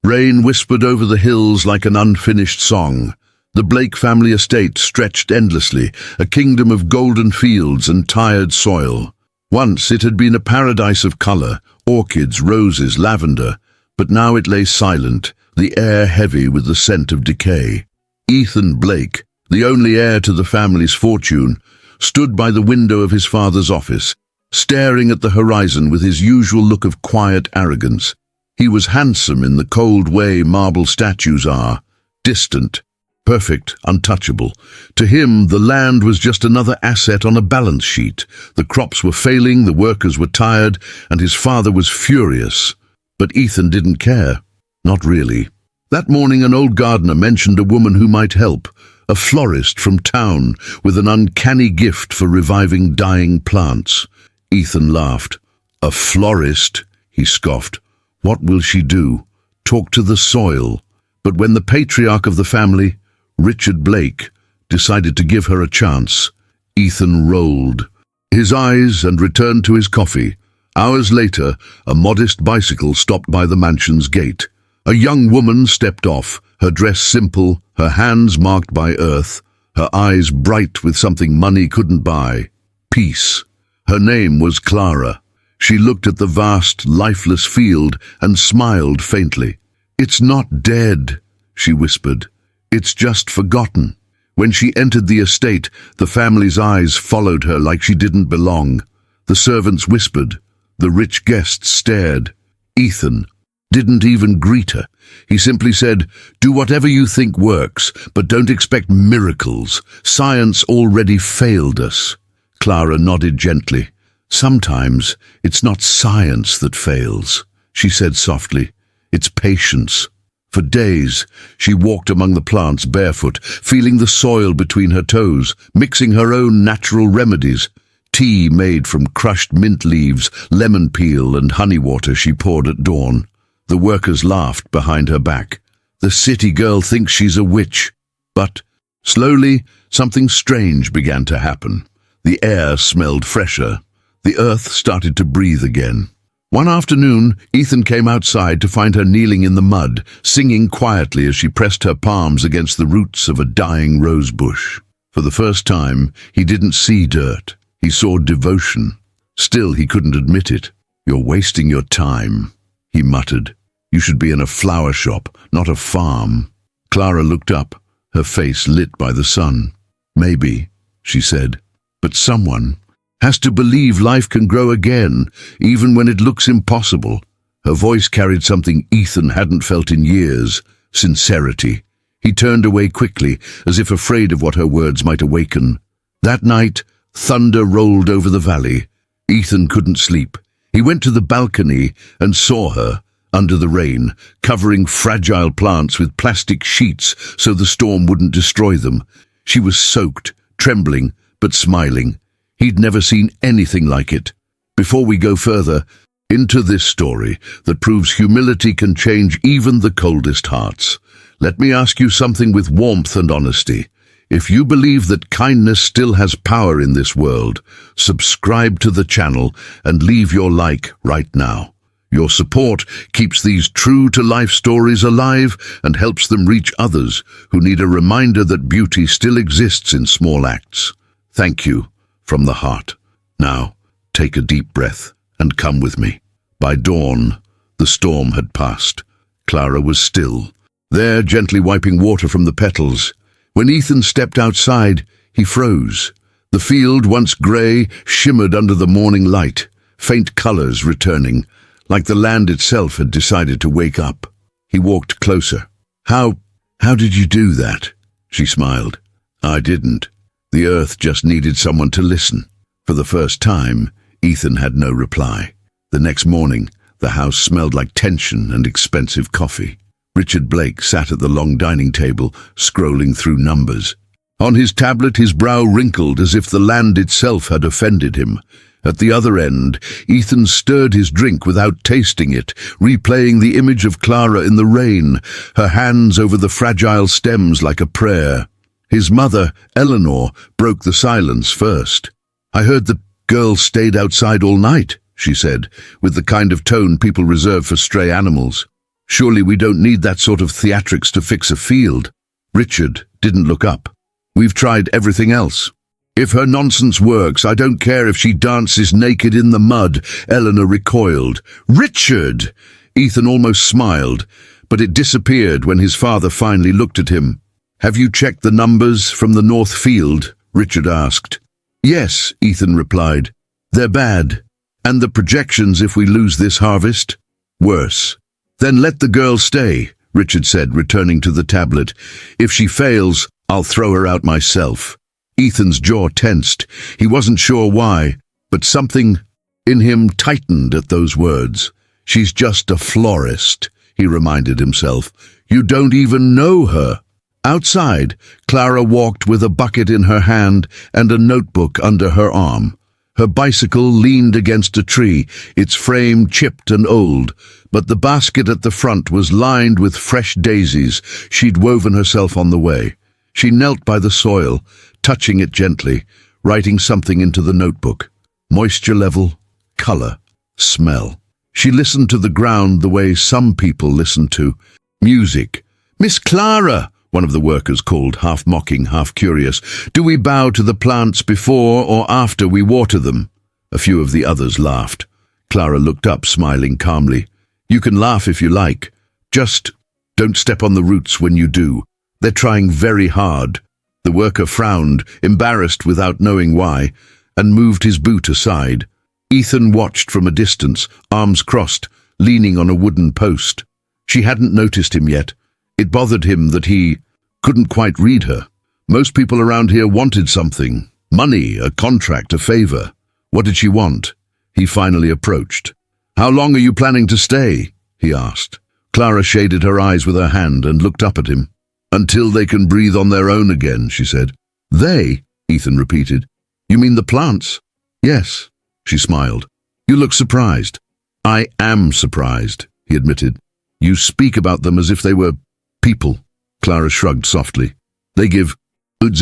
Rain whispered over the hills like an unfinished song. The Blake family estate stretched endlessly, a kingdom of golden fields and tired soil. Once it had been a paradise of color, orchids, roses, lavender, but now it lay silent, the air heavy with the scent of decay. Ethan Blake, the only heir to the family's fortune, stood by the window of his father's office, staring at the horizon with his usual look of quiet arrogance. He was handsome in the cold way marble statues are, distant, perfect, untouchable. To him, the land was just another asset on a balance sheet. The crops were failing, the workers were tired, and his father was furious. But Ethan didn't care. Not really. That morning, an old gardener mentioned a woman who might help, a florist from town with an uncanny gift for reviving dying plants. Ethan laughed. A florist, he scoffed. What will she do? Talk to the soil. But when the patriarch of the family, Richard Blake, decided to give her a chance, Ethan rolled his eyes and returned to his coffee. Hours later, a modest bicycle stopped by the mansion's gate. A young woman stepped off, her dress simple, her hands marked by earth, her eyes bright with something money couldn't buy. Peace. Her name was Clara. She looked at the vast, lifeless field and smiled faintly. "It's not dead," she whispered. "It's just forgotten." When she entered the estate, the family's eyes followed her like she didn't belong. The servants whispered. The rich guests stared. Ethan didn't even greet her. He simply said, "Do whatever you think works, but don't expect miracles. Science already failed us." Clara nodded gently. "Sometimes it's not science that fails," she said softly. "It's patience." For days, she walked among the plants barefoot, feeling the soil between her toes, mixing her own natural remedies. Tea made from crushed mint leaves, lemon peel and honey water she poured at dawn. The workers laughed behind her back. The city girl thinks she's a witch. But slowly, something strange began to happen. The air smelled fresher. The earth started to breathe again. One afternoon, Ethan came outside to find her kneeling in the mud, singing quietly as she pressed her palms against the roots of a dying rose bush. For the first time, he didn't see dirt. He saw devotion. Still, he couldn't admit it. "You're wasting your time," he muttered. "You should be in a flower shop, not a farm." Clara looked up, her face lit by the sun. "Maybe," she said, "but someone has to believe life can grow again, even when it looks impossible." Her voice carried something Ethan hadn't felt in years, sincerity. He turned away quickly, as if afraid of what her words might awaken. That night, thunder rolled over the valley. Ethan couldn't sleep. He went to the balcony and saw her, under the rain, covering fragile plants with plastic sheets so the storm wouldn't destroy them. She was soaked, trembling, but smiling. He'd never seen anything like it. Before we go further into this story that proves humility can change even the coldest hearts, let me ask you something with warmth and honesty. If you believe that kindness still has power in this world, subscribe to the channel and leave your like right now. Your support keeps these true-to-life stories alive and helps them reach others who need a reminder that beauty still exists in small acts. Thank you. From the heart. Now, take a deep breath and come with me. By dawn, the storm had passed. Clara was still, there gently wiping water from the petals. When Ethan stepped outside, he froze. The field, once grey, shimmered under the morning light, faint colours returning, like the land itself had decided to wake up. He walked closer. How did you do that?" she smiled. "I didn't. The earth just needed someone to listen." For the first time, Ethan had no reply. The next morning, the house smelled like tension and expensive coffee. Richard Blake sat at the long dining table, scrolling through numbers. On his tablet, his brow wrinkled as if the land itself had offended him. At the other end, Ethan stirred his drink without tasting it, replaying the image of Clara in the rain, her hands over the fragile stems like a prayer. His mother, Eleanor, broke the silence first. "I heard the girl stayed outside all night," she said, with the kind of tone people reserve for stray animals. Surely we don't need that sort of theatrics to fix a field. Richard didn't look up. We've tried everything else. If her nonsense works, I don't care if she dances naked in the mud, Eleanor recoiled. Richard! Ethan almost smiled, but it disappeared when his father finally looked at him. Have you checked the numbers from the north field? Richard asked. Yes, Ethan replied. They're bad. And the projections if we lose this harvest? Worse. Then let the girl stay, Richard said, returning to the tablet. If she fails, I'll throw her out myself. Ethan's jaw tensed. He wasn't sure why, but something in him tightened at those words. She's just a florist, he reminded himself. You don't even know her. Outside, Clara walked with a bucket in her hand and a notebook under her arm. Her bicycle leaned against a tree, its frame chipped and old, but the basket at the front was lined with fresh daisies she'd woven herself on the way. She knelt by the soil, touching it gently, writing something into the notebook. Moisture level, color, smell. She listened to the ground the way some people listen to music. Miss Clara, one of the workers called, half mocking, half curious. Do we bow to the plants before or after we water them? A few of the others laughed. Clara looked up, smiling calmly. You can laugh if you like. Just don't step on the roots when you do. They're trying very hard. The worker frowned, embarrassed without knowing why, and moved his boot aside. Ethan watched from a distance, arms crossed, leaning on a wooden post. She hadn't noticed him yet. It bothered him that he couldn't quite read her. Most people around here wanted something. Money, a contract, a favor. What did she want? He finally approached. How long are you planning to stay? He asked. Clara shaded her eyes with her hand and looked up at him. Until they can breathe on their own again, she said. They? Ethan repeated. You mean the plants? Yes, she smiled. You look surprised. I am surprised, he admitted. You speak about them as if they were people. Clara shrugged softly. They give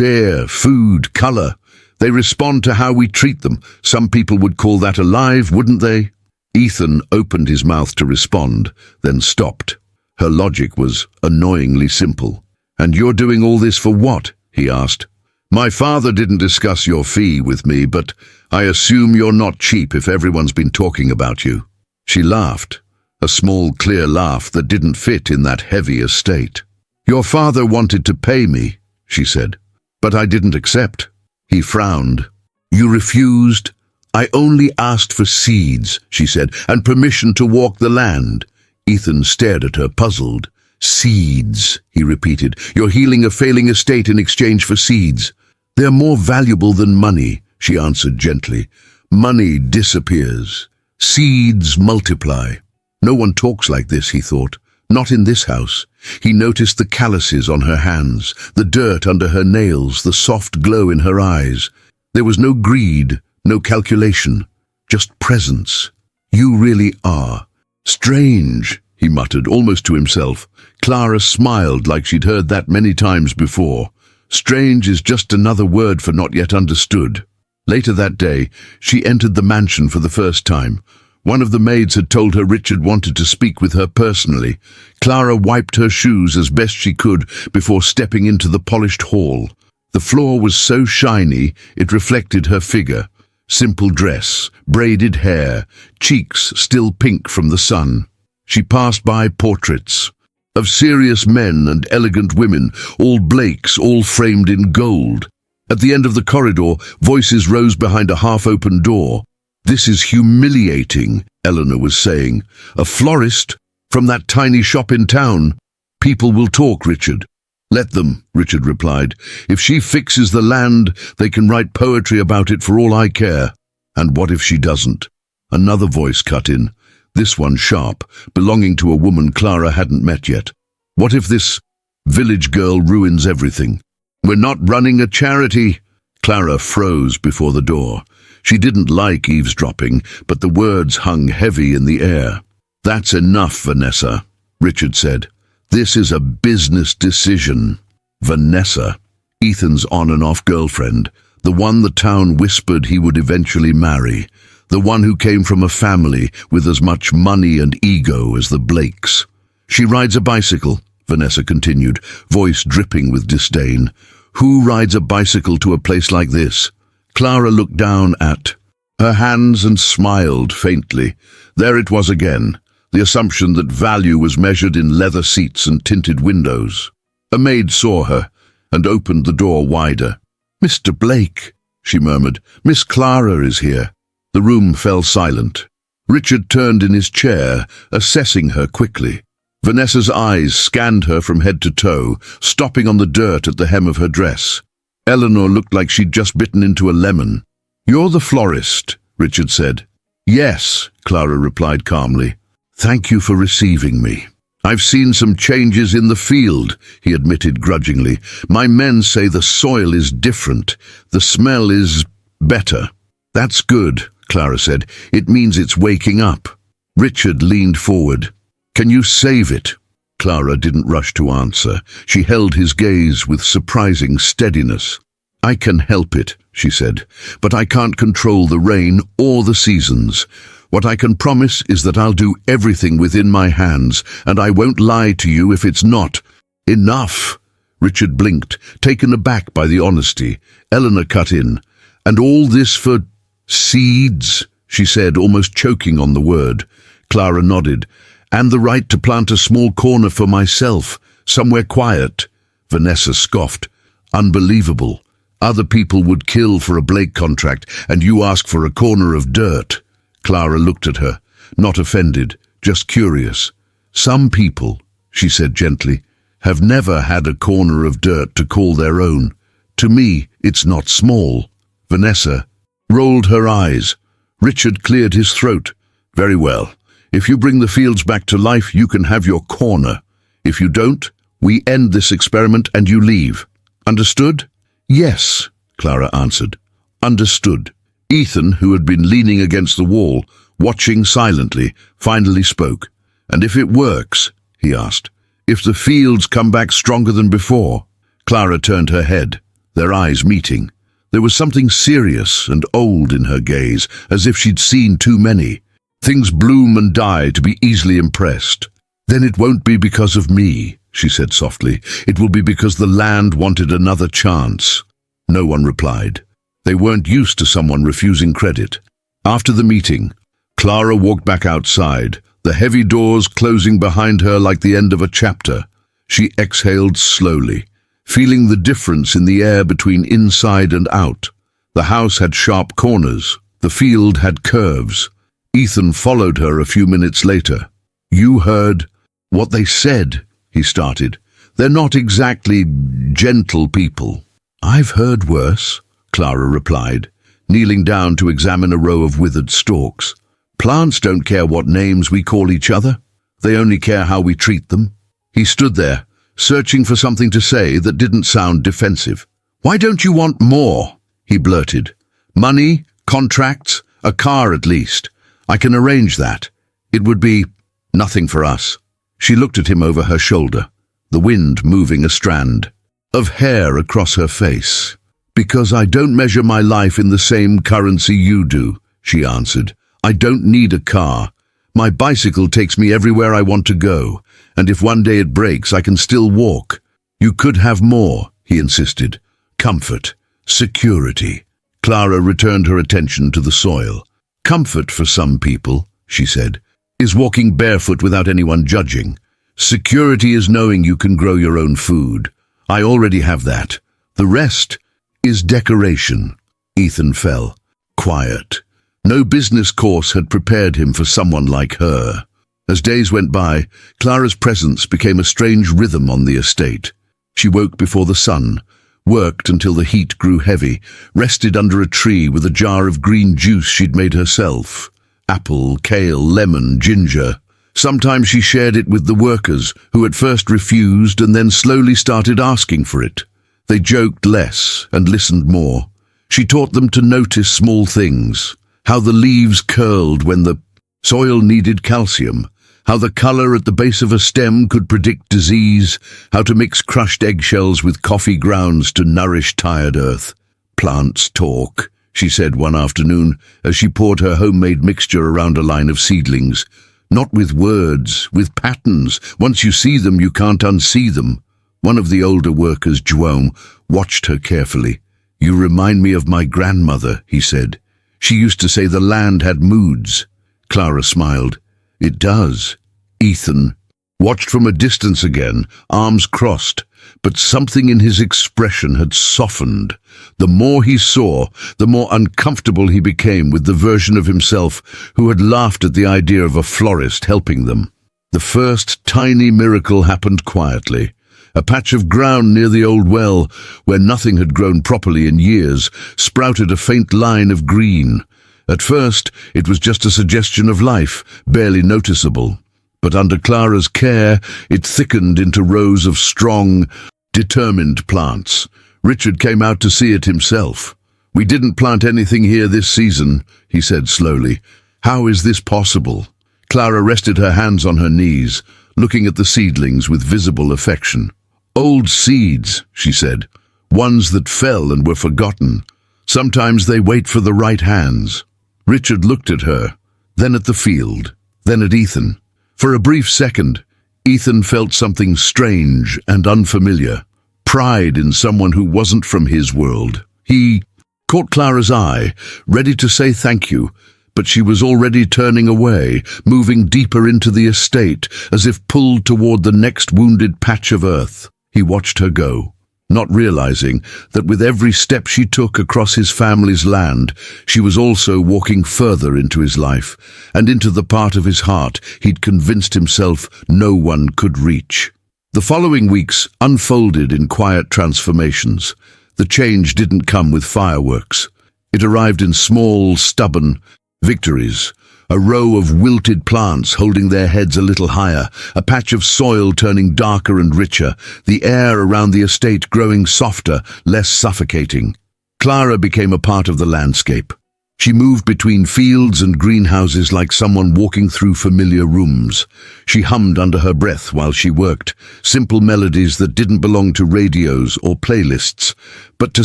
air, food, color. They respond to how we treat them. Some people would call that alive, wouldn't they? Ethan opened his mouth to respond, then stopped. Her logic was annoyingly simple. And you're doing all this for what? He asked. My father didn't discuss your fee with me, but I assume you're not cheap if everyone's been talking about you. She laughed, a small, clear laugh that didn't fit in that heavy estate. Your father wanted to pay me, she said, but I didn't accept. He frowned. You refused? I only asked for seeds, she said, and permission to walk the land. Ethan stared at her, puzzled. Seeds, he repeated. You're healing a failing estate in exchange for seeds. They're more valuable than money, she answered gently. Money disappears. Seeds multiply. No one talks like this, he thought. Not in this house. He noticed the calluses on her hands, the dirt under her nails, the soft glow in her eyes. There was no greed, no calculation, just presence. You really are. Strange, he muttered, almost to himself. Clara smiled like she'd heard that many times before. Strange is just another word for not yet understood. Later that day, she entered the mansion for the first time. One of the maids had told her Richard wanted to speak with her personally. Clara wiped her shoes as best she could before stepping into the polished hall. The floor was so shiny it reflected her figure. Simple dress, braided hair, cheeks still pink from the sun. She passed by portraits of serious men and elegant women, all Blakes, all framed in gold. At the end of the corridor, voices rose behind a half-open door. This is humiliating, Eleanor was saying. A florist from that tiny shop in town. People will talk, Richard. Let them, Richard replied. If she fixes the land, they can write poetry about it for all I care. And what if she doesn't? Another voice cut in, this one sharp, belonging to a woman Clara hadn't met yet. What if this village girl ruins everything? We're not running a charity. Clara froze before the door. She didn't like eavesdropping, but the words hung heavy in the air. That's enough, Vanessa, Richard said. This is a business decision. Vanessa, Ethan's on and off girlfriend, the one the town whispered he would eventually marry, the one who came from a family with as much money and ego as the Blakes. She rides a bicycle, Vanessa continued, voice dripping with disdain. Who rides a bicycle to a place like this? Clara looked down at her hands and smiled faintly. There it was again, the assumption that value was measured in leather seats and tinted windows. A maid saw her and opened the door wider. "Mr. Blake," she murmured, "Miss Clara is here." The room fell silent. Richard turned in his chair, assessing her quickly. Vanessa's eyes scanned her from head to toe, stopping on the dirt at the hem of her dress. Eleanor looked like she'd just bitten into a lemon. "You're the florist," Richard said. "Yes," Clara replied calmly. "Thank you for receiving me." "I've seen some changes in the field," he admitted grudgingly. "My men say the soil is different. The smell is better." "That's good," Clara said. "It means it's waking up." Richard leaned forward. "Can you save it?" Clara didn't rush to answer. She held his gaze with surprising steadiness. "I can help it," she said, "but I can't control the rain or the seasons. What I can promise is that I'll do everything within my hands, and I won't lie to you if it's not." "Enough!" Richard blinked, taken aback by the honesty. Eleanor cut in. "And all this for seeds?" she said, almost choking on the word. Clara nodded. "And the right to plant a small corner for myself, somewhere quiet." Vanessa scoffed. "Unbelievable. Other people would kill for a Blake contract, and you ask for a corner of dirt." Clara looked at her, not offended, just curious. "Some people," she said gently, "have never had a corner of dirt to call their own. To me, it's not small." Vanessa rolled her eyes. Richard cleared his throat. "Very well. If you bring the fields back to life, you can have your corner. If you don't, we end this experiment and you leave. Understood?" "Yes," Clara answered. "Understood." Ethan, who had been leaning against the wall, watching silently, finally spoke. "And if it works," he asked, "if the fields come back stronger than before?" Clara turned her head, their eyes meeting. There was something serious and old in her gaze, as if she'd seen too many. "Things bloom and die to be easily impressed." "Then it won't be because of me," she said softly. "It will be because the land wanted another chance." No one replied. They weren't used to someone refusing credit. After the meeting, Clara walked back outside, the heavy doors closing behind her like the end of a chapter. She exhaled slowly, feeling the difference in the air between inside and out. The house had sharp corners. The field had curves. Ethan followed her a few minutes later. "You heard what they said," he started. "They're not exactly gentle people." "I've heard worse," Clara replied, kneeling down to examine a row of withered stalks. "Plants don't care what names we call each other. They only care how we treat them." He stood there, searching for something to say that didn't sound defensive. "Why don't you want more?" he blurted. "Money, contracts, a car at least. I can arrange that. It would be nothing for us." She looked at him over her shoulder, the wind moving a strand of hair across her face. "Because I don't measure my life in the same currency you do," she answered. "I don't need a car. My bicycle takes me everywhere I want to go, and if one day it breaks, I can still walk." "You could have more," he insisted. "Comfort, security." Clara returned her attention to the soil. "Comfort for some people," she said, "is walking barefoot without anyone judging. Security is knowing you can grow your own food. I already have that. The rest is decoration." Ethan fell, quiet. No business course had prepared him for someone like her. As days went by, Clara's presence became a strange rhythm on the estate. She woke before the sun, worked until the heat grew heavy, rested under a tree with a jar of green juice she'd made herself. Apple, kale, lemon, ginger. Sometimes she shared it with the workers, who at first refused and then slowly started asking for it. They joked less and listened more. She taught them to notice small things, how the leaves curled when the soil needed calcium, how the color at the base of a stem could predict disease, how to mix crushed eggshells with coffee grounds to nourish tired earth. "Plants talk," she said one afternoon as she poured her homemade mixture around a line of seedlings. Not with words, with patterns. Once you see them, you can't unsee them. One of the older workers, Jerome, watched her carefully. "You remind me of my grandmother," he said. "She used to say the land had moods." Clara smiled. "It does." Ethan watched from a distance again, arms crossed, but something in his expression had softened. The more he saw, the more uncomfortable he became with the version of himself who had laughed at the idea of a florist helping them. The first tiny miracle happened quietly. A patch of ground near the old well, where nothing had grown properly in years, sprouted a faint line of green. At first, it was just a suggestion of life, barely noticeable. But under Clara's care, it thickened into rows of strong, determined plants. Richard came out to see it himself. "We didn't plant anything here this season," he said slowly. "How is this possible?" Clara rested her hands on her knees, looking at the seedlings with visible affection. "Old seeds," she said, "ones that fell and were forgotten. Sometimes they wait for the right hands." Richard looked at her, then at the field, then at Ethan. For a brief second, Ethan felt something strange and unfamiliar, pride in someone who wasn't from his world. He caught Clara's eye, ready to say thank you, but she was already turning away, moving deeper into the estate, as if pulled toward the next wounded patch of earth. He watched her go, not realizing that with every step she took across his family's land, she was also walking further into his life, and into the part of his heart he'd convinced himself no one could reach. The following weeks unfolded in quiet transformations. The change didn't come with fireworks. It arrived in small, stubborn victories. A row of wilted plants holding their heads a little higher, a patch of soil turning darker and richer, the air around the estate growing softer, less suffocating. Clara became a part of the landscape. She moved between fields and greenhouses like someone walking through familiar rooms. She hummed under her breath while she worked, simple melodies that didn't belong to radios or playlists, but to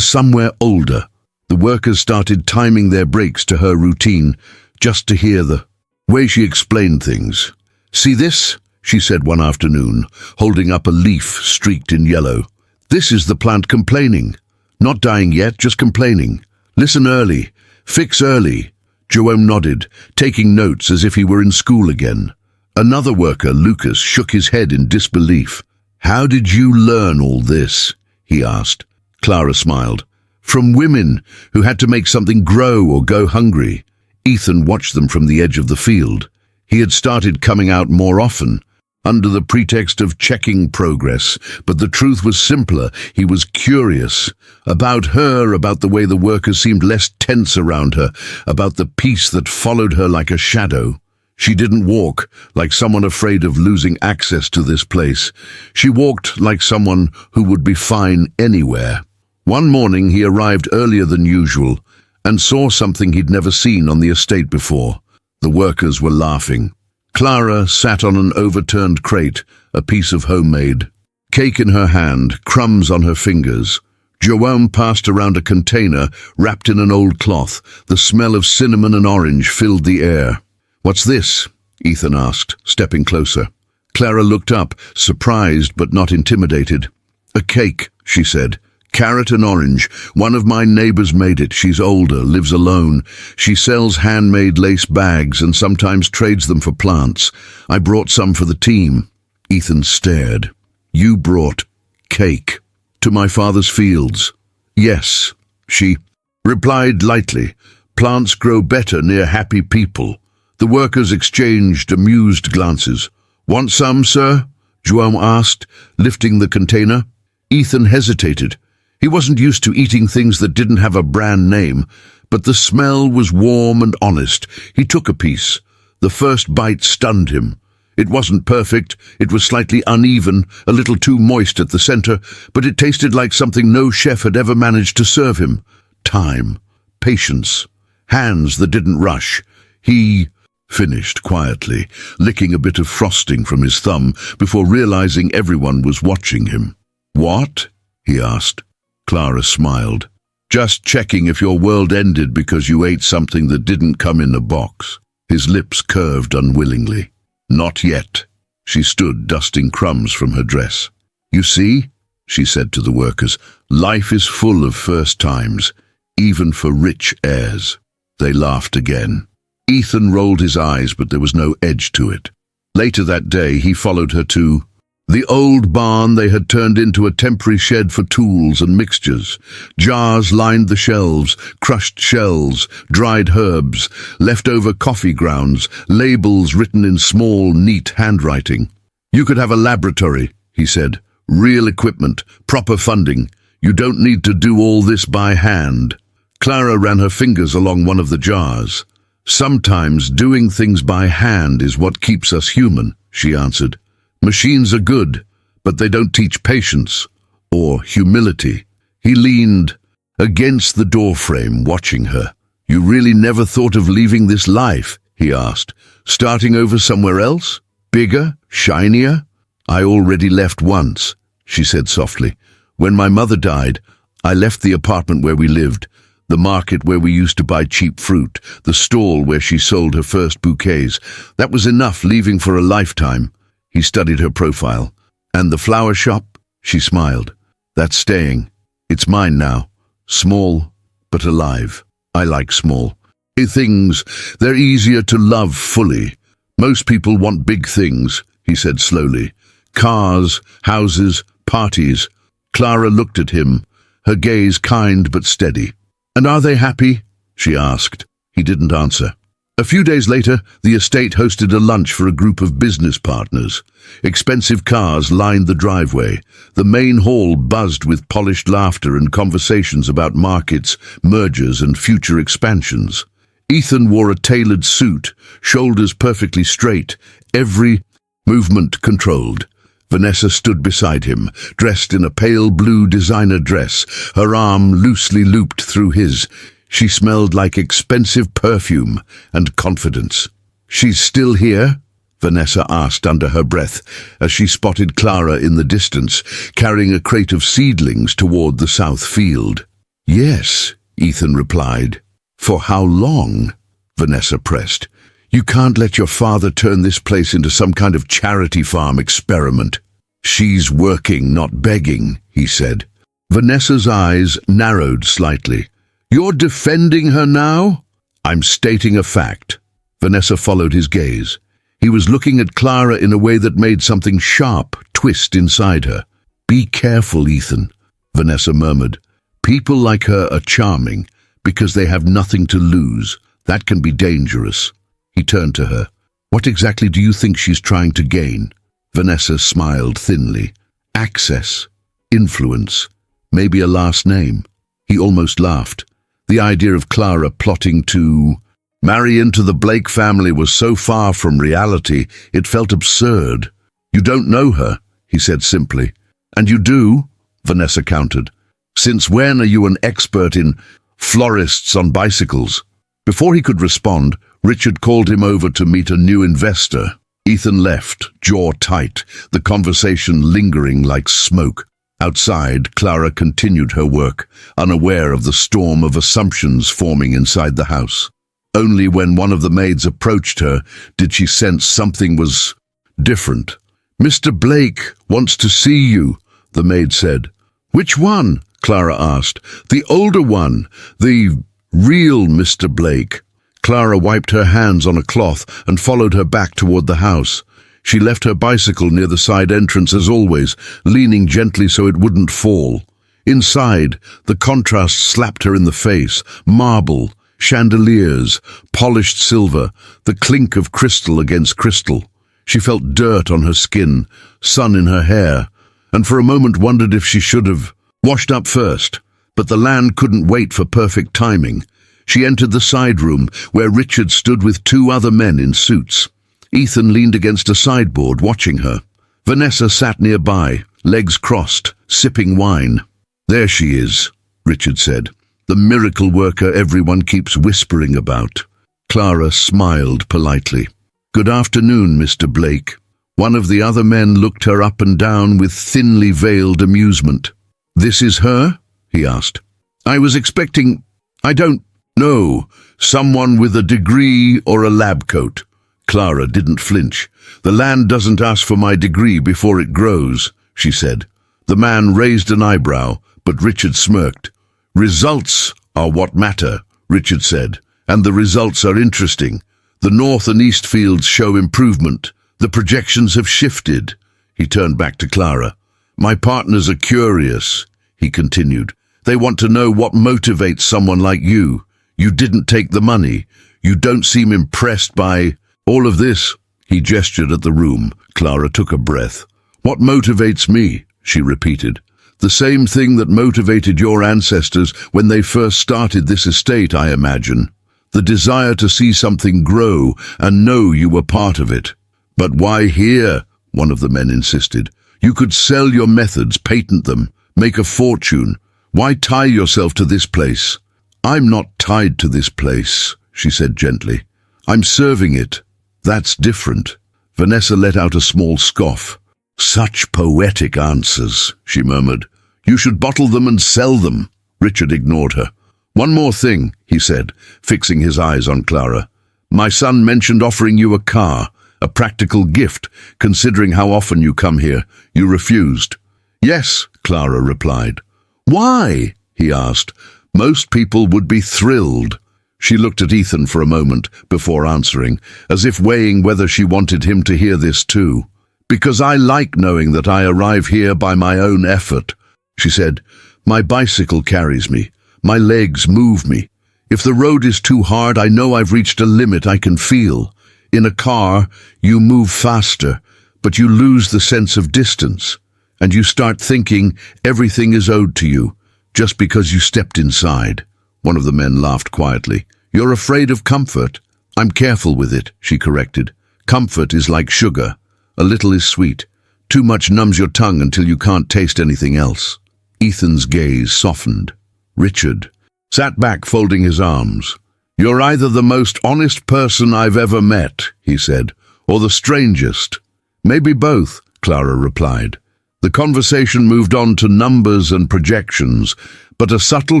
somewhere older. The workers started timing their breaks to her routine, just to hear the way she explained things. "See this?" she said one afternoon, holding up a leaf streaked in yellow. "This is the plant complaining. Not dying yet, just complaining. Listen early. Fix early." Jerome nodded, taking notes as if he were in school again. Another worker, Lucas, shook his head in disbelief. "How did you learn all this?" he asked. Clara smiled. "From women who had to make something grow or go hungry." Ethan watched them from the edge of the field. He had started coming out more often, under the pretext of checking progress, but the truth was simpler. He was curious. About her, about the way the workers seemed less tense around her, about the peace that followed her like a shadow. She didn't walk like someone afraid of losing access to this place. She walked like someone who would be fine anywhere. One morning he arrived earlier than usual, and saw something he'd never seen on the estate before. The workers were laughing. Clara sat on an overturned crate, a piece of homemade cake in her hand, crumbs on her fingers. Jerome passed around a container wrapped in an old cloth. The smell of cinnamon and orange filled the air. "What's this?" Ethan asked, stepping closer. Clara looked up, surprised but not intimidated. "A cake," she said. "Carrot and orange. One of my neighbors made it. She's older, lives alone. She sells handmade lace bags and sometimes trades them for plants. I brought some for the team." Ethan stared. "You brought cake to my father's fields?" "Yes," she replied lightly. "Plants grow better near happy people." The workers exchanged amused glances. "Want some, sir?" Jerome asked, lifting the container. Ethan hesitated. He wasn't used to eating things that didn't have a brand name, but the smell was warm and honest. He took a piece. The first bite stunned him. It wasn't perfect, it was slightly uneven, a little too moist at the center, but it tasted like something no chef had ever managed to serve him. Time, patience, hands that didn't rush. He finished quietly, licking a bit of frosting from his thumb before realizing everyone was watching him. "What?" he asked. Clara smiled. "Just checking if your world ended because you ate something that didn't come in a box." His lips curved unwillingly. Not yet. She stood, dusting crumbs from her dress. You see, she said to the workers, life is full of first times, even for rich heirs. They laughed again. Ethan rolled his eyes, but there was no edge to it. Later that day, he followed her to the old barn they had turned into a temporary shed for tools and mixtures. Jars lined the shelves, crushed shells, dried herbs, leftover coffee grounds, labels written in small, neat handwriting. You could have a laboratory, he said. Real equipment, proper funding. You don't need to do all this by hand. Clara ran her fingers along one of the jars. Sometimes doing things by hand is what keeps us human, she answered. Machines are good, but they don't teach patience or humility. He leaned against the doorframe, watching her. You really never thought of leaving this life, he asked. Starting over somewhere else? Bigger? Shinier? I already left once, she said softly. When my mother died, I left the apartment where we lived, the market where we used to buy cheap fruit, the stall where she sold her first bouquets. That was enough, leaving for a lifetime. He studied her profile. And the flower shop? She smiled. That's staying. It's mine now. Small, but alive. I like small. Things, they're easier to love fully. Most people want big things, he said slowly. Cars, houses, parties. Clara looked at him, her gaze kind but steady. And are they happy? She asked. He didn't answer. A few days later, the estate hosted a lunch for a group of business partners. Expensive cars lined the driveway. The main hall buzzed with polished laughter and conversations about markets, mergers, and future expansions. Ethan wore a tailored suit, shoulders perfectly straight, every movement controlled. Vanessa stood beside him, dressed in a pale blue designer dress, her arm loosely looped through his. She smelled like expensive perfume and confidence. She's still here? Vanessa asked under her breath as she spotted Clara in the distance, carrying a crate of seedlings toward the south field. Yes, Ethan replied. For how long? Vanessa pressed. You can't let your father turn this place into some kind of charity farm experiment. She's working, not begging, he said. Vanessa's eyes narrowed slightly. You're defending her now? I'm stating a fact. Vanessa followed his gaze. He was looking at Clara in a way that made something sharp twist inside her. Be careful, Ethan, Vanessa murmured. People like her are charming because they have nothing to lose. That can be dangerous. He turned to her. What exactly do you think she's trying to gain? Vanessa smiled thinly. Access, influence, maybe a last name. He almost laughed. The idea of Clara plotting to marry into the Blake family was so far from reality, it felt absurd. You don't know her, he said simply. And you do, Vanessa countered. Since when are you an expert in florists on bicycles? Before he could respond, Richard called him over to meet a new investor. Ethan left, jaw tight, the conversation lingering like smoke. Outside, Clara continued her work, unaware of the storm of assumptions forming inside the house. Only when one of the maids approached her did she sense something was different. Mr. Blake wants to see you, the maid said. Which one? Clara asked. The older one, the real Mr. Blake. Clara wiped her hands on a cloth and followed her back toward the house. She left her bicycle near the side entrance as always, leaning gently so it wouldn't fall. Inside, the contrast slapped her in the face. Marble, chandeliers, polished silver, the clink of crystal against crystal. She felt dirt on her skin, sun in her hair, and for a moment wondered if she should have washed up first. But the land couldn't wait for perfect timing. She entered the side room, where Richard stood with two other men in suits. Ethan leaned against a sideboard, watching her. Vanessa sat nearby, legs crossed, sipping wine. There she is, Richard said. The miracle worker everyone keeps whispering about. Clara smiled politely. Good afternoon, Mr. Blake. One of the other men looked her up and down with thinly veiled amusement. This is her? He asked. I was expecting, I don't know, someone with a degree or a lab coat. Clara didn't flinch. "The land doesn't ask for my degree before it grows," she said. The man raised an eyebrow, but Richard smirked. "Results are what matter," Richard said, "and the results are interesting. The north and east fields show improvement. The projections have shifted." He turned back to Clara. "My partners are curious," he continued. "They want to know what motivates someone like you. You didn't take the money. You don't seem impressed by all of this." He gestured at the room. Clara took a breath. "What motivates me?" she repeated. "The same thing that motivated your ancestors when they first started this estate, I imagine. The desire to see something grow and know you were part of it." "But why here?" one of the men insisted. "You could sell your methods, patent them, make a fortune. Why tie yourself to this place?" "I'm not tied to this place," she said gently. "I'm serving it. That's different." Vanessa let out a small scoff. "Such poetic answers," she murmured. "You should bottle them and sell them." Richard ignored her. "One more thing," he said, fixing his eyes on Clara. "My son mentioned offering you a car, a practical gift, considering how often you come here. You refused." "Yes," Clara replied. "Why?" he asked. "Most people would be thrilled." She looked at Ethan for a moment before answering, as if weighing whether she wanted him to hear this too. "Because I like knowing that I arrive here by my own effort," she said. "My bicycle carries me. My legs move me. If the road is too hard, I know I've reached a limit I can feel. In a car, you move faster, but you lose the sense of distance, and you start thinking everything is owed to you, just because you stepped inside." One of the men laughed quietly. "You're afraid of comfort." "I'm careful with it," she corrected. "Comfort is like sugar. A little is sweet. Too much numbs your tongue until you can't taste anything else." Ethan's gaze softened. Richard sat back, folding his arms. "You're either the most honest person I've ever met," he said, "or the strangest." "Maybe both," Clara replied. The conversation moved on to numbers and projections, but a subtle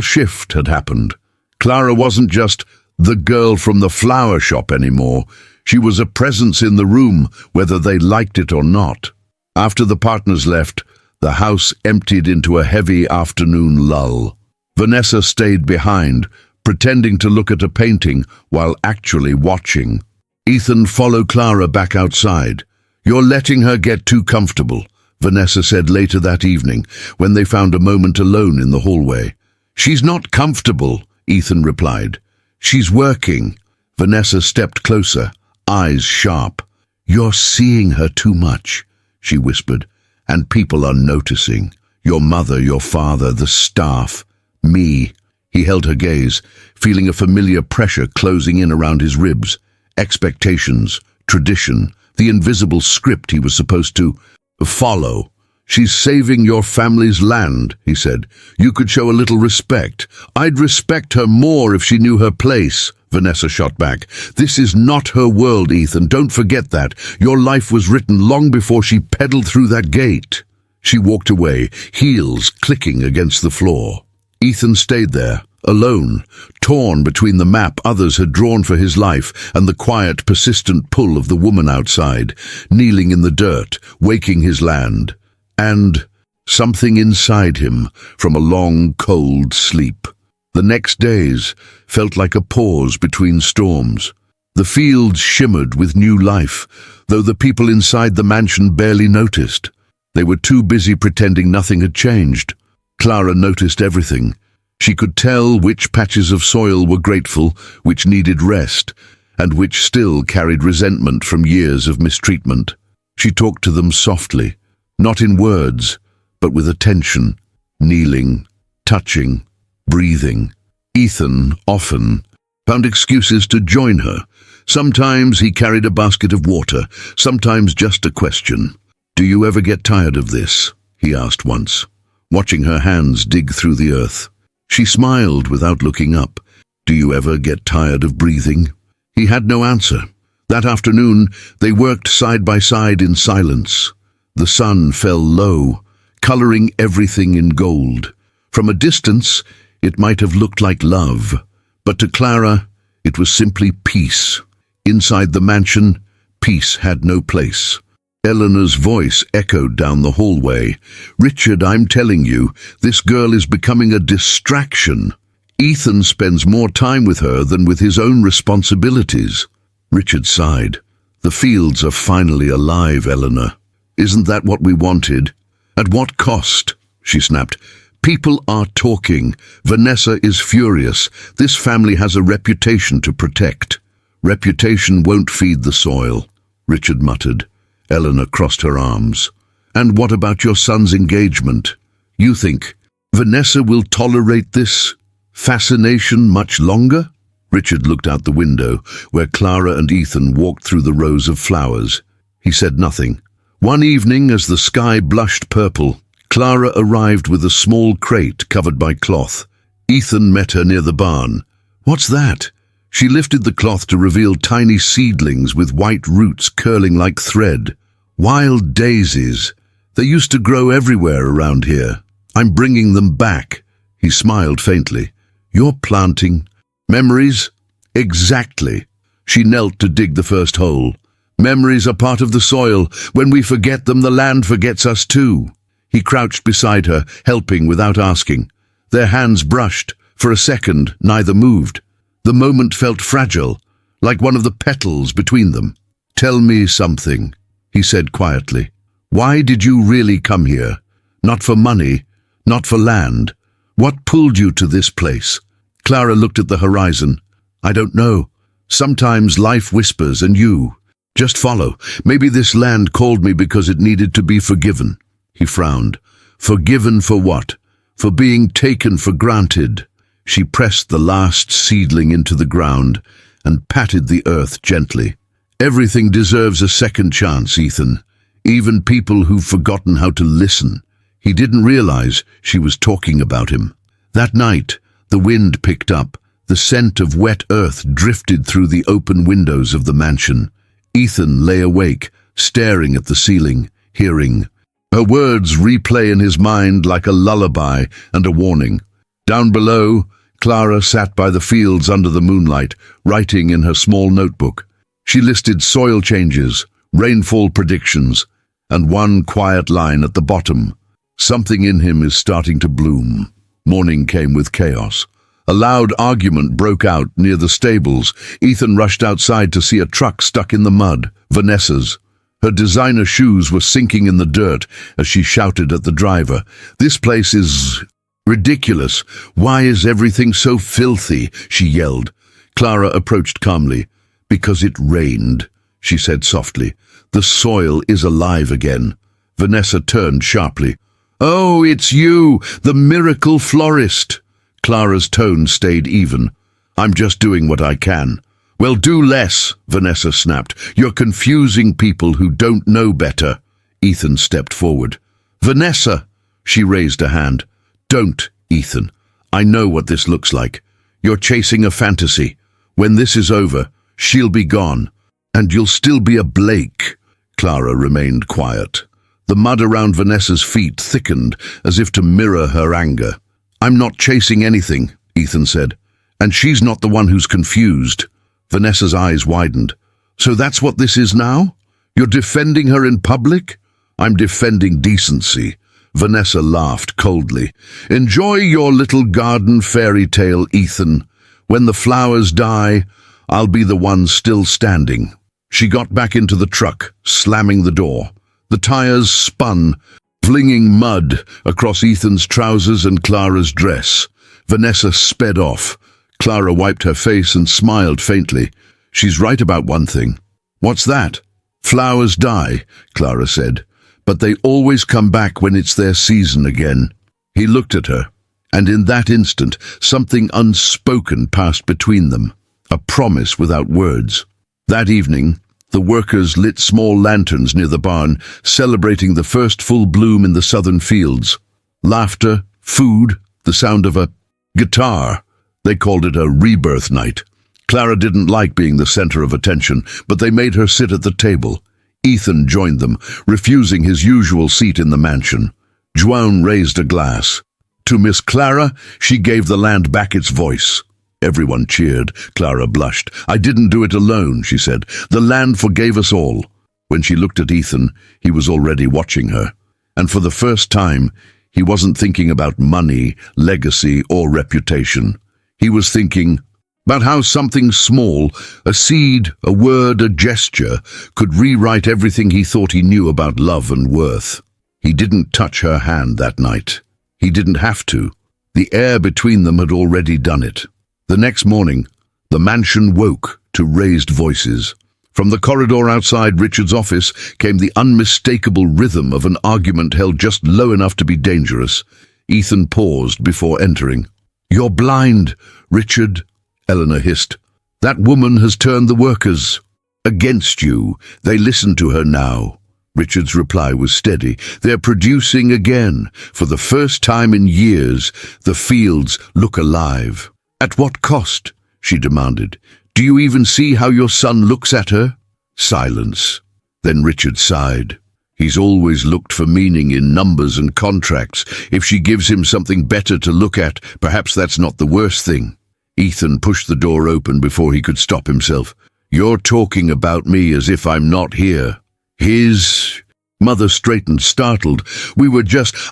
shift had happened. Clara wasn't just the girl from the flower shop anymore. She was a presence in the room, whether they liked it or not. After the partners left, the house emptied into a heavy afternoon lull. Vanessa stayed behind, pretending to look at a painting while actually watching. Ethan followed Clara back outside. "You're letting her get too comfortable," Vanessa said later that evening, when they found a moment alone in the hallway. "She's not comfortable," Ethan replied. "She's working." Vanessa stepped closer, eyes sharp. "You're seeing her too much," she whispered, "and people are noticing. Your mother, your father, the staff, me." He held her gaze, feeling a familiar pressure closing in around his ribs. Expectations, tradition, the invisible script he was supposed to follow. "She's saving your family's land," he said. "You could show a little respect." "I'd respect her more if she knew her place," Vanessa shot back. "This is not her world, Ethan. Don't forget that. Your life was written long before she pedaled through that gate." She walked away, heels clicking against the floor. Ethan stayed there, alone, torn between the map others had drawn for his life and the quiet, persistent pull of the woman outside, kneeling in the dirt, waking his land. And something inside him from a long, cold sleep. The next days felt like a pause between storms. The fields shimmered with new life, though the people inside the mansion barely noticed. They were too busy pretending nothing had changed. Clara noticed everything. She could tell which patches of soil were grateful, which needed rest, and which still carried resentment from years of mistreatment. She talked to them softly, not in words, but with attention, kneeling, touching, breathing. Ethan often found excuses to join her. Sometimes he carried a basket of water, sometimes just a question. "Do you ever get tired of this?" he asked once, watching her hands dig through the earth. She smiled without looking up. "Do you ever get tired of breathing?" He had no answer. That afternoon, they worked side by side in silence. The sun fell low, coloring everything in gold. From a distance, it might have looked like love, but to Clara, it was simply peace. Inside the mansion, Peace had no place. Eleanor's voice echoed down the hallway. "Richard, I'm telling you, this girl is becoming a distraction. Ethan spends more time with her than with his own responsibilities." Richard sighed. "The fields are finally alive, Eleanor. Isn't that what we wanted?" "At what cost?" she snapped. "People are talking. Vanessa is furious. This family has a reputation to protect." "Reputation won't feed the soil," Richard muttered. Eleanor crossed her arms. "And what about your son's engagement? You think Vanessa will tolerate this fascination much longer?" Richard looked out the window, where Clara and Ethan walked through the rows of flowers. He said nothing. One evening, as the sky blushed purple, Clara arrived with a small crate covered by cloth. Ethan met her near the barn. "What's that?" She lifted the cloth to reveal tiny seedlings with white roots curling like thread. "Wild daisies. They used to grow everywhere around here. I'm bringing them back." He smiled faintly. "You're planting memories?" "Exactly." She knelt to dig the first hole. "Memories are part of the soil. When we forget them, the land forgets us too." He crouched beside her, helping without asking. Their hands brushed. For a second, neither moved. The moment felt fragile, like one of the petals between them. "Tell me something," he said quietly. "Why did you really come here? Not for money, not for land. What pulled you to this place?" Clara looked at the horizon. "I don't know. Sometimes life whispers and you just follow. Maybe this land called me because it needed to be forgiven." He frowned. "Forgiven for what? For being taken for granted." She pressed the last seedling into the ground and patted the earth gently. "Everything deserves a second chance, Ethan. Even people who've forgotten how to listen." He didn't realize she was talking about him. That night, the wind picked up. The scent of wet earth drifted through the open windows of the mansion. Ethan lay awake, staring at the ceiling, hearing her words replay in his mind like a lullaby and a warning. Down below, Clara sat by the fields under the moonlight, writing in her small notebook. She listed soil changes, rainfall predictions, and one quiet line at the bottom. "Something in him is starting to bloom." Morning came with chaos. A loud argument broke out near the stables. Ethan rushed outside to see a truck stuck in the mud, Vanessa's. Her designer shoes were sinking in the dirt as she shouted at the driver. "This place is ridiculous. Why is everything so filthy?" she yelled. Clara approached calmly. "Because it rained," she said softly. "The soil is alive again." Vanessa turned sharply. "Oh, it's you, the miracle florist." Clara's tone stayed even. "I'm just doing what I can." "Well, do less," Vanessa snapped. "You're confusing people who don't know better." Ethan stepped forward. "Vanessa!" She raised a hand. "Don't, Ethan. I know what this looks like. You're chasing a fantasy. When this is over, she'll be gone. And you'll still be a Blake." Clara remained quiet. The mud around Vanessa's feet thickened as if to mirror her anger. "I'm not chasing anything," Ethan said. "And she's not the one who's confused." Vanessa's eyes widened. "So that's what this is now? You're defending her in public?" "I'm defending decency." Vanessa laughed coldly. "Enjoy your little garden fairy tale, Ethan. When the flowers die, I'll be the one still standing." She got back into the truck, slamming the door. The tires spun, flinging mud across Ethan's trousers and Clara's dress. Vanessa sped off. Clara wiped her face and smiled faintly. "She's right about one thing." "What's that?" "Flowers die," Clara said, "but they always come back when it's their season again." He looked at her, and in that instant, something unspoken passed between them, a promise without words. That evening, the workers lit small lanterns near the barn, celebrating the first full bloom in the southern fields. Laughter, food, the sound of a guitar. They called it a rebirth night. Clara didn't like being the center of attention, but they made her sit at the table. Ethan joined them, refusing his usual seat in the mansion. Joan raised a glass. To Miss Clara, she gave the land back its voice. Everyone cheered. Clara blushed. "I didn't do it alone," she said. "The land forgave us all." When she looked at Ethan, he was already watching her. And for the first time, he wasn't thinking about money, legacy, or reputation. He was thinking about how something small, a seed, a word, a gesture, could rewrite everything he thought he knew about love and worth. He didn't touch her hand that night. He didn't have to. The air between them had already done it. The next morning, the mansion woke to raised voices. From the corridor outside Richard's office came the unmistakable rhythm of an argument held just low enough to be dangerous. Ethan paused before entering. "You're blind, Richard," Eleanor hissed. "That woman has turned the workers against you. They listen to her now." Richard's reply was steady. "They're producing again. For the first time in years, the fields look alive." "At what cost?" she demanded. "Do you even see how your son looks at her?" Silence. Then Richard sighed. He's always looked for meaning in numbers and contracts. If she gives him something better to look at, perhaps that's not the worst thing. Ethan pushed the door open before he could stop himself. "You're talking about me as if I'm not here." His mother straightened, startled.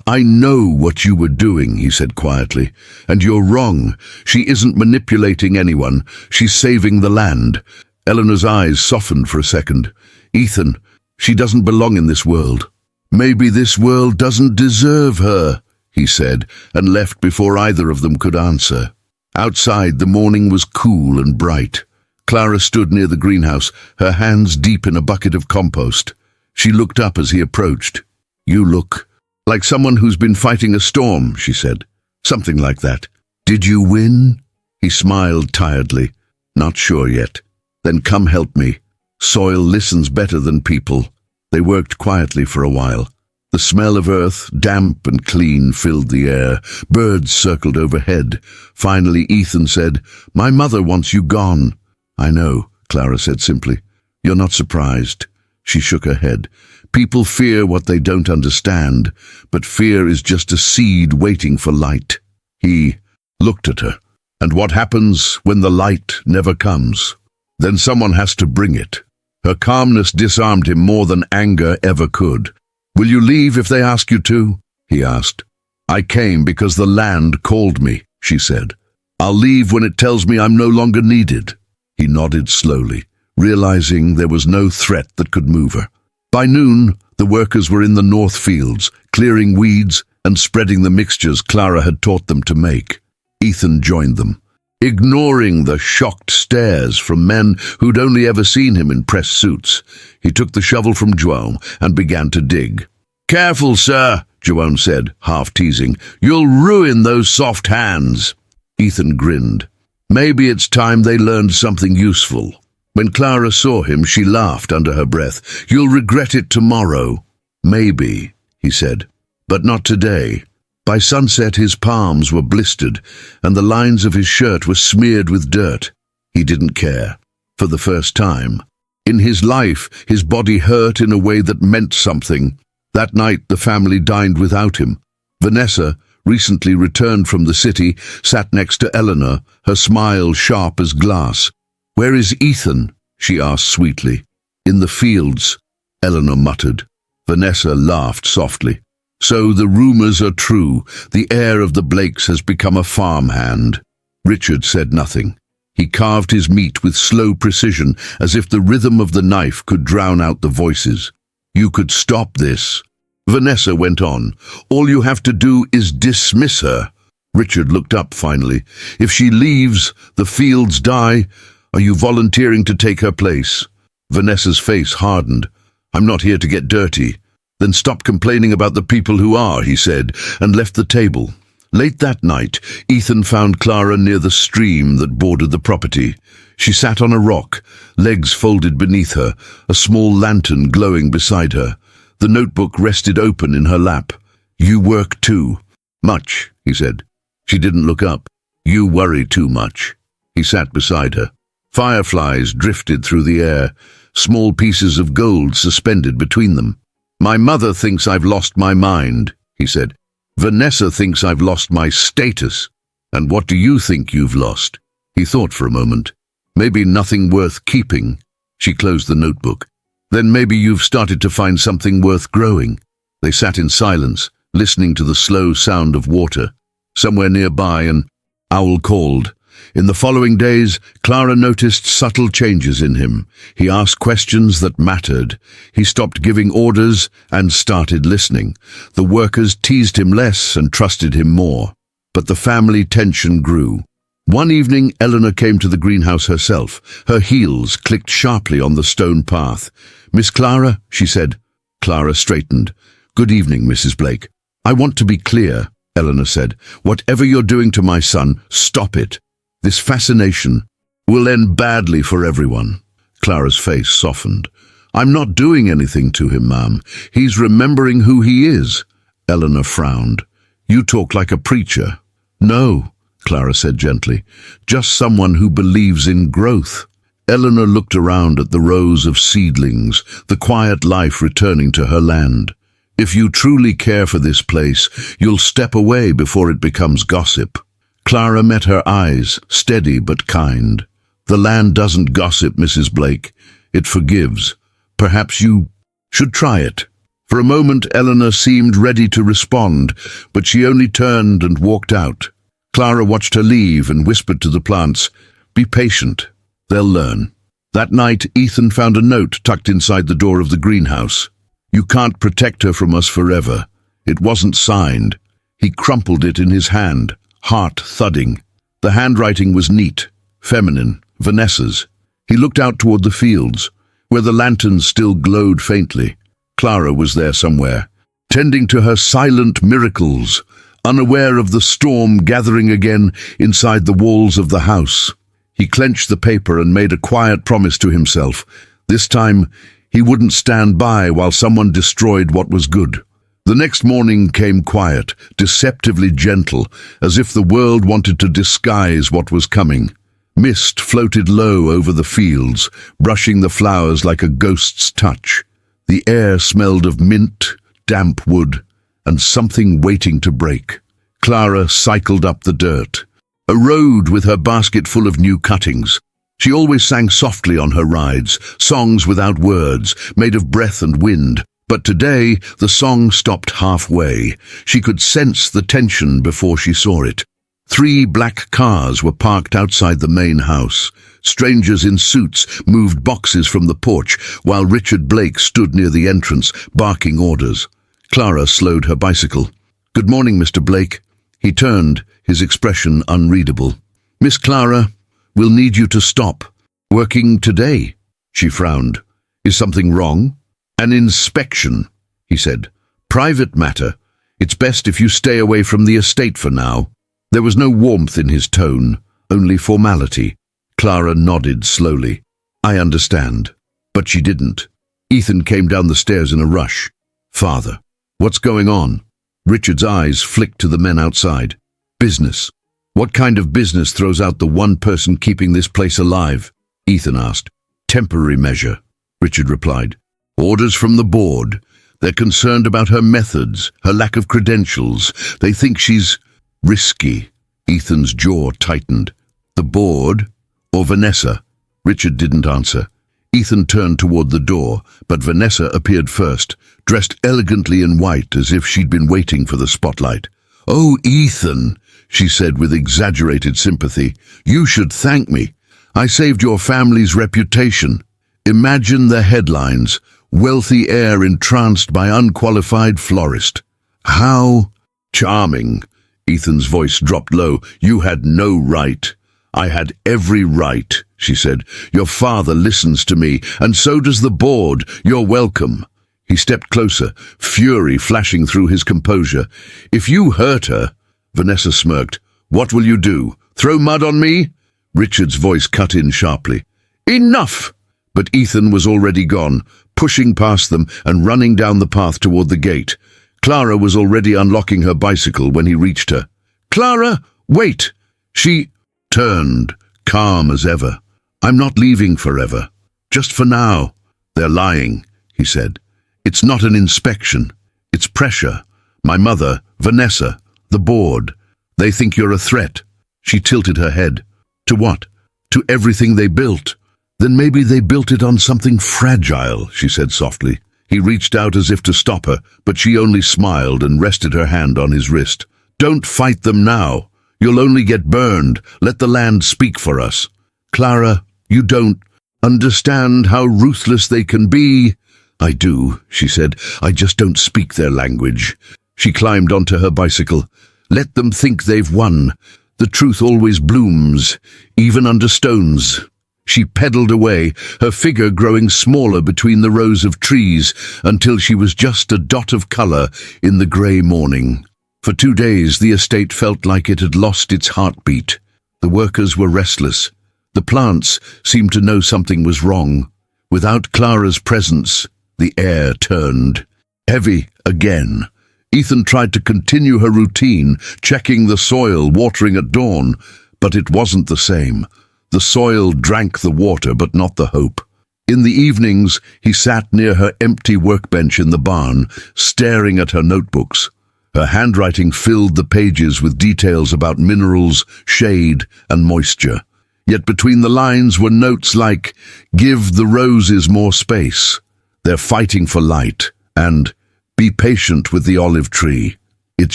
"I know what you were doing," he said quietly. "And you're wrong. She isn't manipulating anyone. She's saving the land." Eleanor's eyes softened for a second. "Ethan, she doesn't belong in this world." "Maybe this world doesn't deserve her," he said, and left before either of them could answer. Outside, the morning was cool and bright. Clara stood near the greenhouse, her hands deep in a bucket of compost. She looked up as he approached. "You look like someone who's been fighting a storm," she said. "Something like that." "Did you win?" He smiled tiredly. "Not sure yet." "Then come help me. Soil listens better than people." They worked quietly for a while. The smell of earth, damp and clean, filled the air. Birds circled overhead. Finally, Ethan said, "My mother wants you gone." "I know," Clara said simply. "You're not surprised." She shook her head. "People fear what they don't understand, but fear is just a seed waiting for light." He looked at her. "And what happens when the light never comes?" "Then someone has to bring it." Her calmness disarmed him more than anger ever could. "Will you leave if they ask you to?" he asked. "I came because the land called me," she said. "I'll leave when it tells me I'm no longer needed." He nodded slowly, realizing there was no threat that could move her. By noon, the workers were in the north fields, clearing weeds and spreading the mixtures Clara had taught them to make. Ethan joined them, ignoring the shocked stares from men who'd only ever seen him in press suits. He took the shovel from Joan and began to dig. "Careful, sir," Joan said, half teasing. "You'll ruin those soft hands." Ethan grinned. Maybe it's time they learned something useful. When Clara saw him, she laughed under her breath. "You'll regret it tomorrow." "Maybe," he said, "but not today." By sunset, his palms were blistered, and the lines of his shirt were smeared with dirt. He didn't care. For the first time in his life, his body hurt in a way that meant something. That night, the family dined without him. Vanessa, recently returned from the city, sat next to Eleanor, her smile sharp as glass. "Where is Ethan?" she asked sweetly. "In the fields," Eleanor muttered. Vanessa laughed softly. "So the rumors are true. The heir of the Blakes has become a farmhand." Richard said nothing. He carved his meat with slow precision, as if the rhythm of the knife could drown out the voices. "You could stop this," Vanessa went on. "All you have to do is dismiss her." Richard looked up finally. "If she leaves, the fields die. Are you volunteering to take her place?" Vanessa's face hardened. "I'm not here to get dirty." "Then stop complaining about the people who are," he said, and left the table. Late that night, Ethan found Clara near the stream that bordered the property. She sat on a rock, legs folded beneath her, a small lantern glowing beside her. The notebook rested open in her lap. "You work too." "Much," he said. She didn't look up. "You worry too much." He sat beside her. Fireflies drifted through the air, small pieces of gold suspended between them. "My mother thinks I've lost my mind," he said. "Vanessa thinks I've lost my status. And what do you think you've lost?" He thought for a moment. Maybe nothing worth keeping. She closed the notebook. Then maybe you've started to find something worth growing. They sat in silence, listening to the slow sound of water. Somewhere nearby, an owl called. In the following days, Clara noticed subtle changes in him. He asked questions that mattered. He stopped giving orders and started listening. The workers teased him less and trusted him more. But the family tension grew. One evening, Eleanor came to the greenhouse herself. Her heels clicked sharply on the stone path. "Miss Clara," she said. Clara straightened. "Good evening, Mrs. Blake." "I want to be clear," Eleanor said. "Whatever you're doing to my son, stop it. This fascination will end badly for everyone." Clara's face softened. "I'm not doing anything to him, ma'am. He's remembering who he is." Eleanor frowned. "You talk like a preacher." "No," Clara said gently. "Just someone who believes in growth." Eleanor looked around at the rows of seedlings, the quiet life returning to her land. "If you truly care for this place, you'll step away before it becomes gossip." Clara met her eyes, steady but kind. "The land doesn't gossip, Mrs. Blake. It forgives. Perhaps you should try it." For a moment, Eleanor seemed ready to respond, but she only turned and walked out. Clara watched her leave and whispered to the plants, "Be patient. They'll learn." That night, Ethan found a note tucked inside the door of the greenhouse. "You can't protect her from us forever." It wasn't signed. He crumpled it in his hand, heart thudding. The handwriting was neat, feminine, Vanessa's. He looked out toward the fields, where the lanterns still glowed faintly. Clara was there somewhere, tending to her silent miracles, unaware of the storm gathering again inside the walls of the house. He clenched the paper and made a quiet promise to himself. This time, he wouldn't stand by while someone destroyed what was good. The next morning came quiet, deceptively gentle, as if the world wanted to disguise what was coming. Mist floated low over the fields, brushing the flowers like a ghost's touch. The air smelled of mint, damp wood, and something waiting to break. Clara cycled up the dirt, a road with her basket full of new cuttings. She always sang softly on her rides, songs without words, made of breath and wind. But today, the song stopped halfway. She could sense the tension before she saw it. 3 black cars were parked outside the main house. Strangers in suits moved boxes from the porch, while Richard Blake stood near the entrance, barking orders. Clara slowed her bicycle. "Good morning, Mr. Blake." He turned, his expression unreadable. "Miss Clara, we'll need you to stop. Working today?" She frowned. "Is something wrong?" "An inspection," he said. "Private matter. It's best if you stay away from the estate for now." There was no warmth in his tone, only formality. Clara nodded slowly. "I understand." But she didn't. Ethan came down the stairs in a rush. "Father, what's going on?" Richard's eyes flicked to the men outside. "Business. What kind of business throws out the one person keeping this place alive?" Ethan asked. "Temporary measure," Richard replied. "Orders from the board. They're concerned about her methods, her lack of credentials. They think she's risky." Ethan's jaw tightened. "The board or Vanessa?" Richard didn't answer. Ethan turned toward the door, but Vanessa appeared first, dressed elegantly in white as if she'd been waiting for the spotlight. "Oh, Ethan," she said with exaggerated sympathy, "you should thank me. I saved your family's reputation." Imagine the headlines: "Wealthy heir entranced by unqualified florist." How charming. Ethan's voice dropped low. "You had no right." "I had every right," she said. "Your father listens to me, and so does the board. You're welcome." He stepped closer, fury flashing through his composure. "If you hurt her," Vanessa smirked, "what will you do? Throw mud on me?" Richard's voice cut in sharply. "Enough!" But Ethan was already gone, pushing past them and running down the path toward the gate. Clara was already unlocking her bicycle when he reached her. "Clara, wait!" She turned, calm as ever. "I'm not leaving forever. Just for now." "They're lying," he said. "It's not an inspection. It's pressure. My mother, Vanessa, the board. They think you're a threat." She tilted her head. To what? To everything they built. Then maybe they built it on something fragile, she said softly. He reached out as if to stop her, but she only smiled and rested her hand on his wrist. Don't fight them now. You'll only get burned. Let the land speak for us. Clara, you don't understand how ruthless they can be. I do, she said. I just don't speak their language. She climbed onto her bicycle. Let them think they've won. The truth always blooms, even under stones. She pedaled away, her figure growing smaller between the rows of trees until she was just a dot of color in the grey morning. For 2 days, the estate felt like it had lost its heartbeat. The workers were restless. The plants seemed to know something was wrong. Without Clara's presence, the air turned heavy again. Ethan tried to continue her routine, checking the soil, watering at dawn, but it wasn't the same. The soil drank the water, but not the hope. In the evenings, he sat near her empty workbench in the barn, staring at her notebooks. Her handwriting filled the pages with details about minerals, shade, and moisture. Yet between the lines were notes like, "Give the roses more space. They're fighting for light," and "Be patient with the olive tree. It's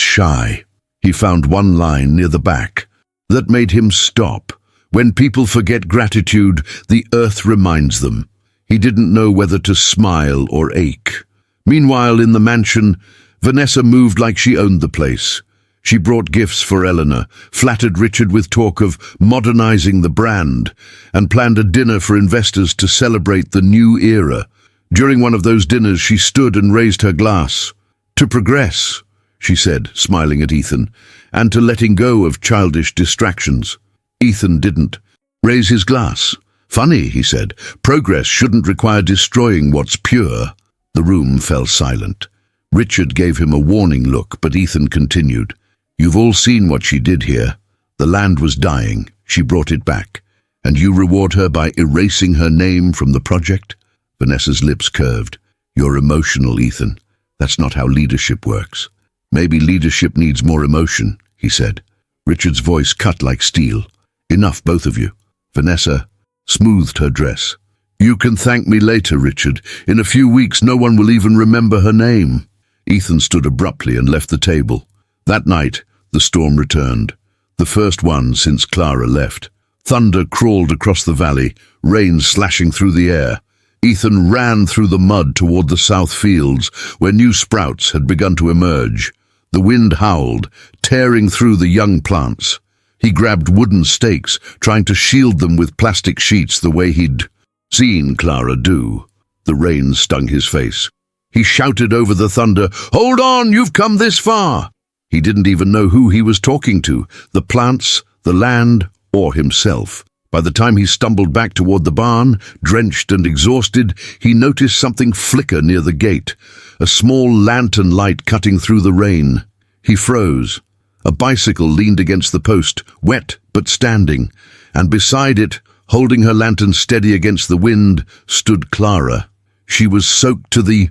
shy." He found one line near the back that made him stop. When people forget gratitude, the earth reminds them. He didn't know whether to smile or ache. Meanwhile, in the mansion, Vanessa moved like she owned the place. She brought gifts for Eleanor, flattered Richard with talk of modernizing the brand, and planned a dinner for investors to celebrate the new era. During one of those dinners, she stood and raised her glass. "To progress," she said, smiling at Ethan, "and to letting go of childish distractions." Ethan didn't raise his glass. "Funny," he said. "Progress shouldn't require destroying what's pure." The room fell silent. Richard gave him a warning look, but Ethan continued. "You've all seen what she did here. The land was dying. She brought it back. And you reward her by erasing her name from the project?" Vanessa's lips curved. "You're emotional, Ethan. That's not how leadership works." "Maybe leadership needs more emotion," he said. Richard's voice cut like steel. "Enough, both of you." Vanessa smoothed her dress. "You can thank me later, Richard. In a few weeks, no one will even remember her name." Ethan stood abruptly and left the table. That night, the storm returned. The first one since Clara left. Thunder crawled across the valley, rain slashing through the air. Ethan ran through the mud toward the south fields, where new sprouts had begun to emerge. The wind howled, tearing through the young plants. He grabbed wooden stakes, trying to shield them with plastic sheets the way he'd seen Clara do. The rain stung his face. He shouted over the thunder, "Hold on, you've come this far!" He didn't even know who he was talking to, the plants, the land, or himself. By the time he stumbled back toward the barn, drenched and exhausted, he noticed something flicker near the gate, a small lantern light cutting through the rain. He froze. A bicycle leaned against the post, wet but standing, and beside it, holding her lantern steady against the wind, stood Clara. She was soaked to the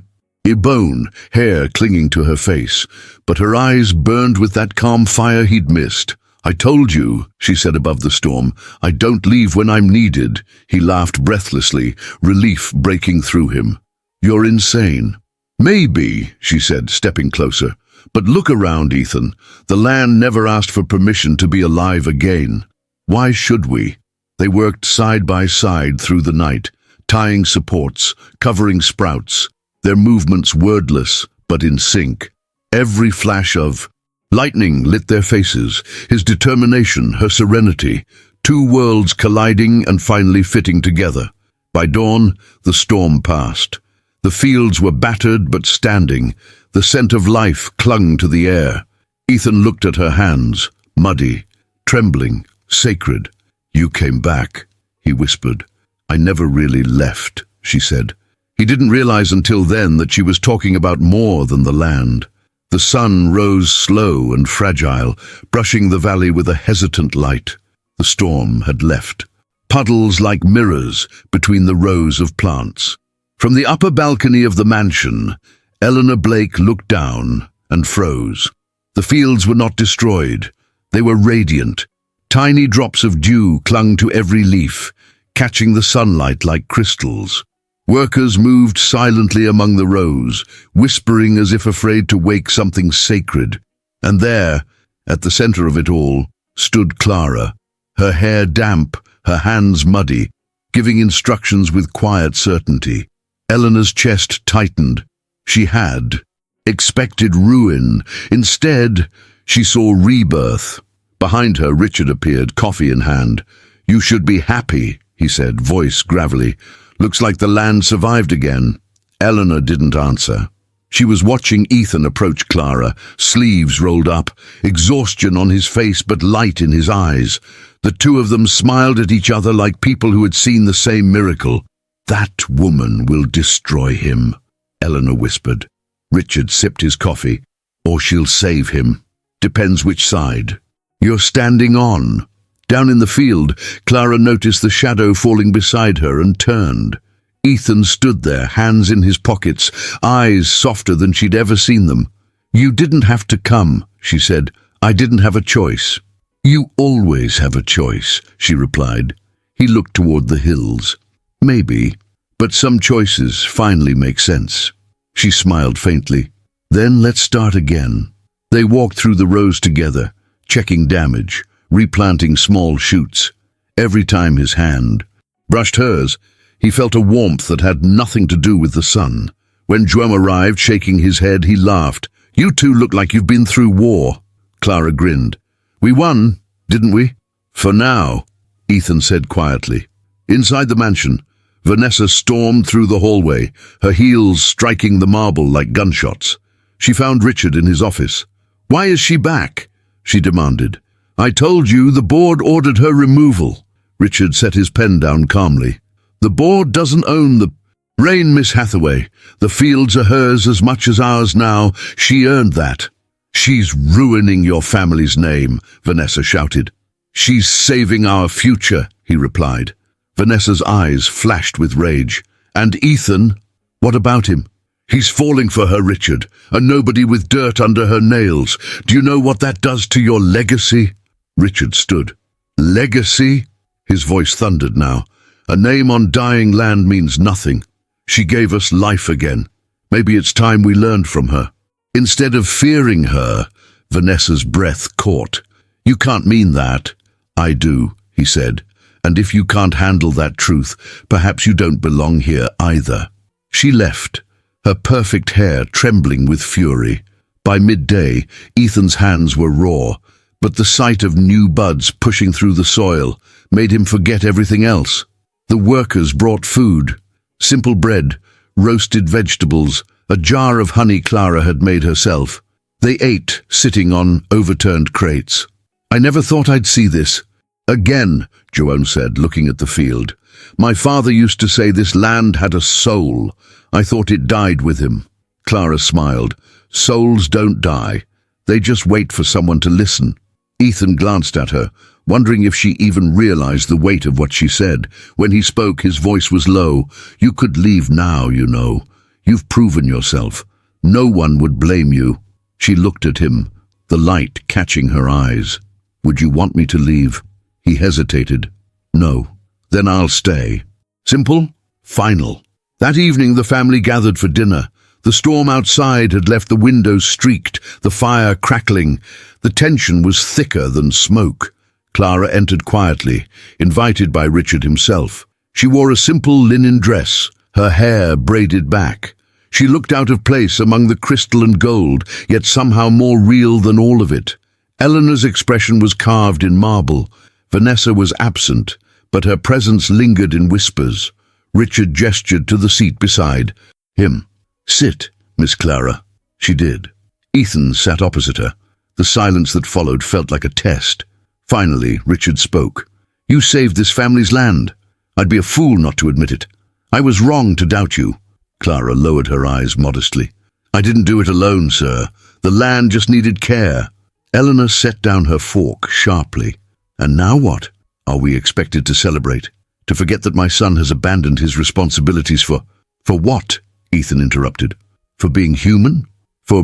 bone, hair clinging to her face, but her eyes burned with that calm fire he'd missed. "I told you," she said above the storm. "I don't leave when I'm needed." He laughed breathlessly, relief breaking through him. "You're insane." "Maybe," she said, stepping closer. "But look around, Ethan. The land never asked for permission to be alive again. Why should we?" They worked side by side through the night, tying supports, covering sprouts, their movements wordless but in sync. Every flash of lightning lit their faces, his determination, her serenity, two worlds colliding and finally fitting together. By dawn, the storm passed. The fields were battered but standing. The scent of life clung to the air. Ethan looked at her hands, muddy, trembling, sacred. "You came back," he whispered. "I never really left," she said. He didn't realize until then that she was talking about more than the land. The sun rose slow and fragile, brushing the valley with a hesitant light. The storm had left. Puddles like mirrors between the rows of plants. From the upper balcony of the mansion, Eleanor Blake looked down and froze. The fields were not destroyed. They were radiant, Tiny drops of dew clung to every leaf, catching the sunlight like crystals. Workers moved silently among the rows, whispering as if afraid to wake something sacred. And there, at the center of it all, stood Clara, her hair damp, her hands muddy, giving instructions with quiet certainty. Eleanor's chest tightened. She had expected ruin. Instead, she saw rebirth. Behind her, Richard appeared, coffee in hand. "You should be happy," he said, voice gravelly. "Looks like the land survived again." Eleanor didn't answer. She was watching Ethan approach Clara, sleeves rolled up, exhaustion on his face but light in his eyes. The two of them smiled at each other like people who had seen the same miracle. "That woman will destroy him," Eleanor whispered. Richard sipped his coffee. "Or she'll save him. Depends which side." "You're standing on." Down in the field, Clara noticed the shadow falling beside her and turned. Ethan stood there, hands in his pockets, eyes softer than she'd ever seen them. "You didn't have to come," she said. "I didn't have a choice." "You always have a choice," she replied. He looked toward the hills. "Maybe, but some choices finally make sense." She smiled faintly. "Then let's start again." They walked through the rows together, checking damage, replanting small shoots. Every time his hand brushed hers, he felt a warmth that had nothing to do with the sun. When Joam arrived, shaking his head, he laughed. "You two look like you've been through war." Clara grinned. "We won, didn't we?" "For now," Ethan said quietly. Inside the mansion, Vanessa stormed through the hallway, her heels striking the marble like gunshots. She found Richard in his office. "Why is she back?" she demanded. "I told you the board ordered her removal." Richard set his pen down calmly. "The board doesn't own the rain, Miss Hathaway. The fields are hers as much as ours now. She earned that." "She's ruining your family's name," Vanessa shouted. "She's saving our future," he replied. Vanessa's eyes flashed with rage. "And Ethan? What about him?" "He's falling for her, Richard, a nobody with dirt under her nails. Do you know what that does to your legacy?" Richard stood. "Legacy?" His voice thundered now. "A name on dying land means nothing. She gave us life again. Maybe it's time we learned from her." Instead of fearing her, Vanessa's breath caught. "You can't mean that." "I do," he said. "And if you can't handle that truth, perhaps you don't belong here either." She left, her perfect hair trembling with fury. By midday, Ethan's hands were raw, but the sight of new buds pushing through the soil made him forget everything else. The workers brought food, simple bread, roasted vegetables, a jar of honey Clara had made herself. They ate, sitting on overturned crates. "I never thought I'd see this." "Again," Joan said, looking at the field. "My father used to say this land had a soul. I thought it died with him." Clara smiled. "Souls don't die. They just wait for someone to listen." Ethan glanced at her, wondering if she even realized the weight of what she said. When he spoke, his voice was low. "You could leave now, you know. You've proven yourself. No one would blame you." She looked at him, the light catching her eyes. "Would you want me to leave?" He hesitated. "No." "Then I'll stay." Simple, final. That evening the family gathered for dinner. The storm outside had left the windows streaked, the fire crackling. The tension was thicker than smoke. Clara entered quietly, invited by Richard himself. She wore a simple linen dress, her hair braided back. She looked out of place among the crystal and gold, yet somehow more real than all of it. Eleanor's expression was carved in marble. Vanessa was absent, but her presence lingered in whispers. Richard gestured to the seat beside him. "Sit, Miss Clara." She did. Ethan sat opposite her. The silence that followed felt like a test. Finally, Richard spoke. "You saved this family's land. I'd be a fool not to admit it. I was wrong to doubt you." Clara lowered her eyes modestly. "I didn't do it alone, sir. The land just needed care." Eleanor set down her fork sharply. "And now what? Are we expected to celebrate? To forget that my son has abandoned his responsibilities for what?" Ethan interrupted. "For being human? For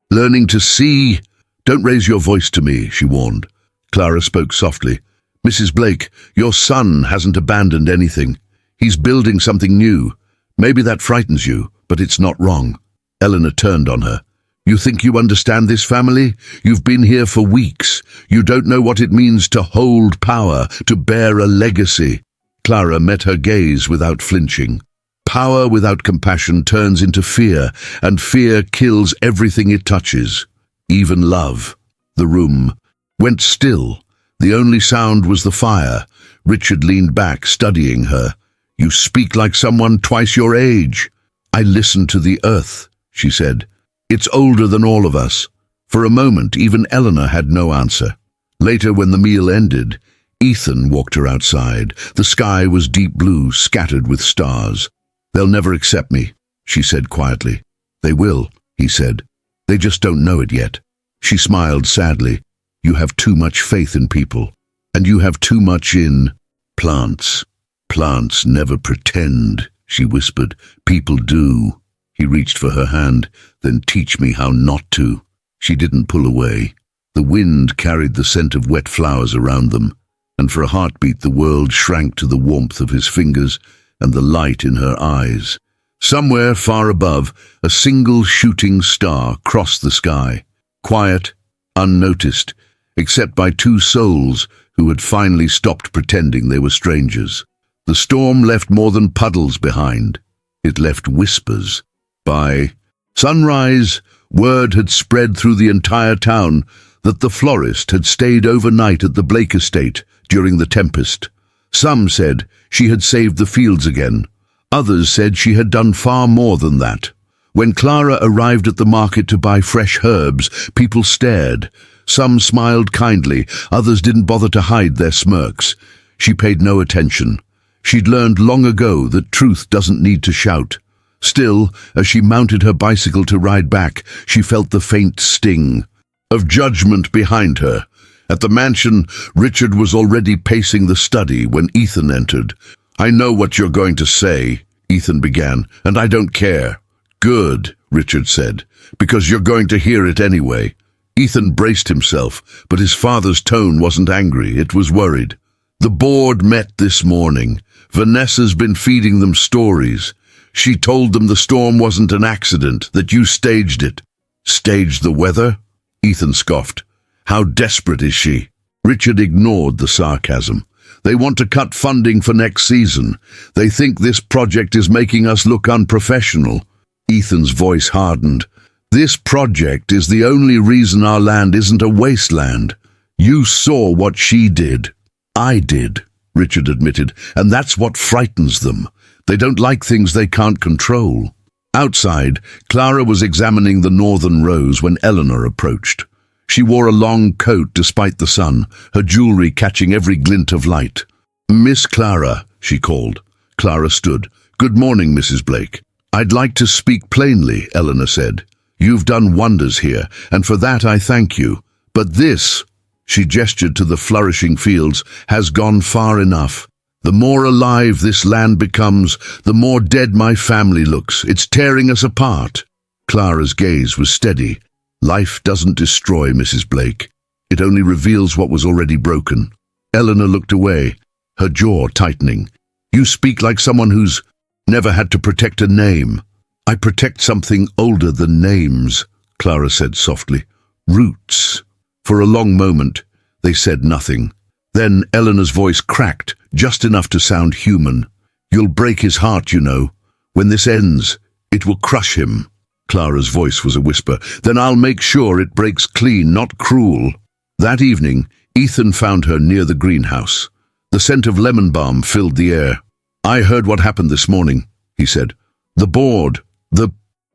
learning to see?" "Don't raise your voice to me," she warned. Clara spoke softly. Mrs. Blake, your son hasn't abandoned anything. He's building something new. Maybe that frightens you, but it's not wrong. Eleanor turned on her. You think you understand this family? You've been here for weeks. You don't know what it means to hold power, to bear a legacy. Clara met her gaze without flinching. Power without compassion turns into fear, and fear kills everything it touches, even love. The room went still. The only sound was the fire. Richard leaned back, studying her. You speak like someone twice your age. I listen to the earth, she said. It's older than all of us. For a moment, even Eleanor had no answer. Later, when the meal ended, Ethan walked her outside. The sky was deep blue, scattered with stars. They'll never accept me, she said quietly. They will, he said. They just don't know it yet. She smiled sadly. You have too much faith in people, and you have too much in plants. Plants never pretend, she whispered. People do. He reached for her hand. Then teach me how not to. She didn't pull away. The wind carried the scent of wet flowers around them, and for a heartbeat the world shrank to the warmth of his fingers and the light in her eyes. Somewhere far above, a single shooting star crossed the sky, quiet, unnoticed, except by two souls who had finally stopped pretending they were strangers. The storm left more than puddles behind. It left whispers. By sunrise, word had spread through the entire town that the florist had stayed overnight at the Blake estate during the tempest. Some said she had saved the fields again. Others said she had done far more than that. When Clara arrived at the market to buy fresh herbs, people stared. Some smiled kindly, others didn't bother to hide their smirks. She paid no attention. She'd learned long ago that truth doesn't need to shout. Still, as she mounted her bicycle to ride back, she felt the faint sting of judgment behind her. At the mansion, Richard was already pacing the study when Ethan entered. I know what you're going to say, Ethan began, and I don't care. Good, Richard said, because you're going to hear it anyway. Ethan braced himself, but his father's tone wasn't angry, it was worried. The board met this morning. Vanessa's been feeding them stories. She told them the storm wasn't an accident, that you staged it. Staged the weather? Ethan scoffed. How desperate is she? Richard ignored the sarcasm. They want to cut funding for next season. They think this project is making us look unprofessional. Ethan's voice hardened. This project is the only reason our land isn't a wasteland. You saw what she did. I did, Richard admitted, and that's what frightens them. They don't like things they can't control. Outside, Clara was examining the northern rose when Eleanor approached. She wore a long coat despite the sun, her jewelry catching every glint of light. Miss Clara, she called. Clara stood. Good morning, Mrs. Blake. I'd like to speak plainly, Eleanor said. You've done wonders here, and for that I thank you. But this, she gestured to the flourishing fields, has gone far enough. The more alive this land becomes, the more dead my family looks. It's tearing us apart. Clara's gaze was steady. Life doesn't destroy Mrs. Blake. It only reveals what was already broken. Eleanor looked away, her jaw tightening. You speak like someone who's never had to protect a name. I protect something older than names, Clara said softly. Roots. For a long moment, they said nothing. Then Eleanor's voice cracked, just enough to sound human. You'll break his heart, you know. When this ends, it will crush him. Clara's voice was a whisper. Then I'll make sure it breaks clean, not cruel. That evening, Ethan found her near the greenhouse. The scent of lemon balm filled the air. I heard what happened this morning, he said. The board, the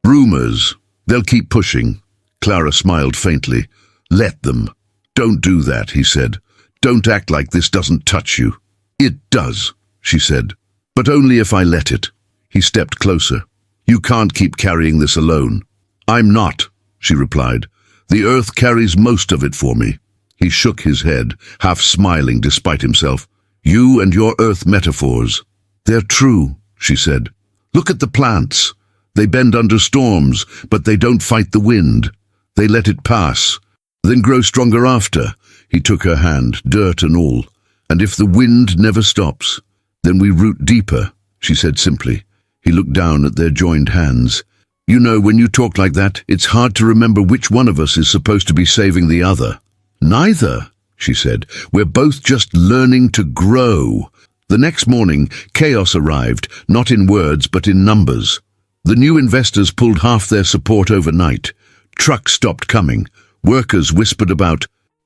rumors, they'll keep pushing. Clara smiled faintly. Let them. Don't do that, he said. Don't act like this doesn't touch you. It does, she said. But only if I let it. He stepped closer. You can't keep carrying this alone. I'm not, she replied. The earth carries most of it for me. He shook his head, half smiling despite himself. You and your earth metaphors. They're true, she said. Look at the plants. They bend under storms, but they don't fight the wind. They let it pass, then grow stronger after. He took her hand, dirt and all. And if the wind never stops, then we root deeper, she said simply. He looked down at their joined hands. You know, when you talk like that, it's hard to remember which one of us is supposed to be saving the other. Neither, she said. We're both just learning to grow. The next morning, chaos arrived, not in words but in numbers. The new investors pulled half their support overnight. Trucks stopped coming. Workers whispered about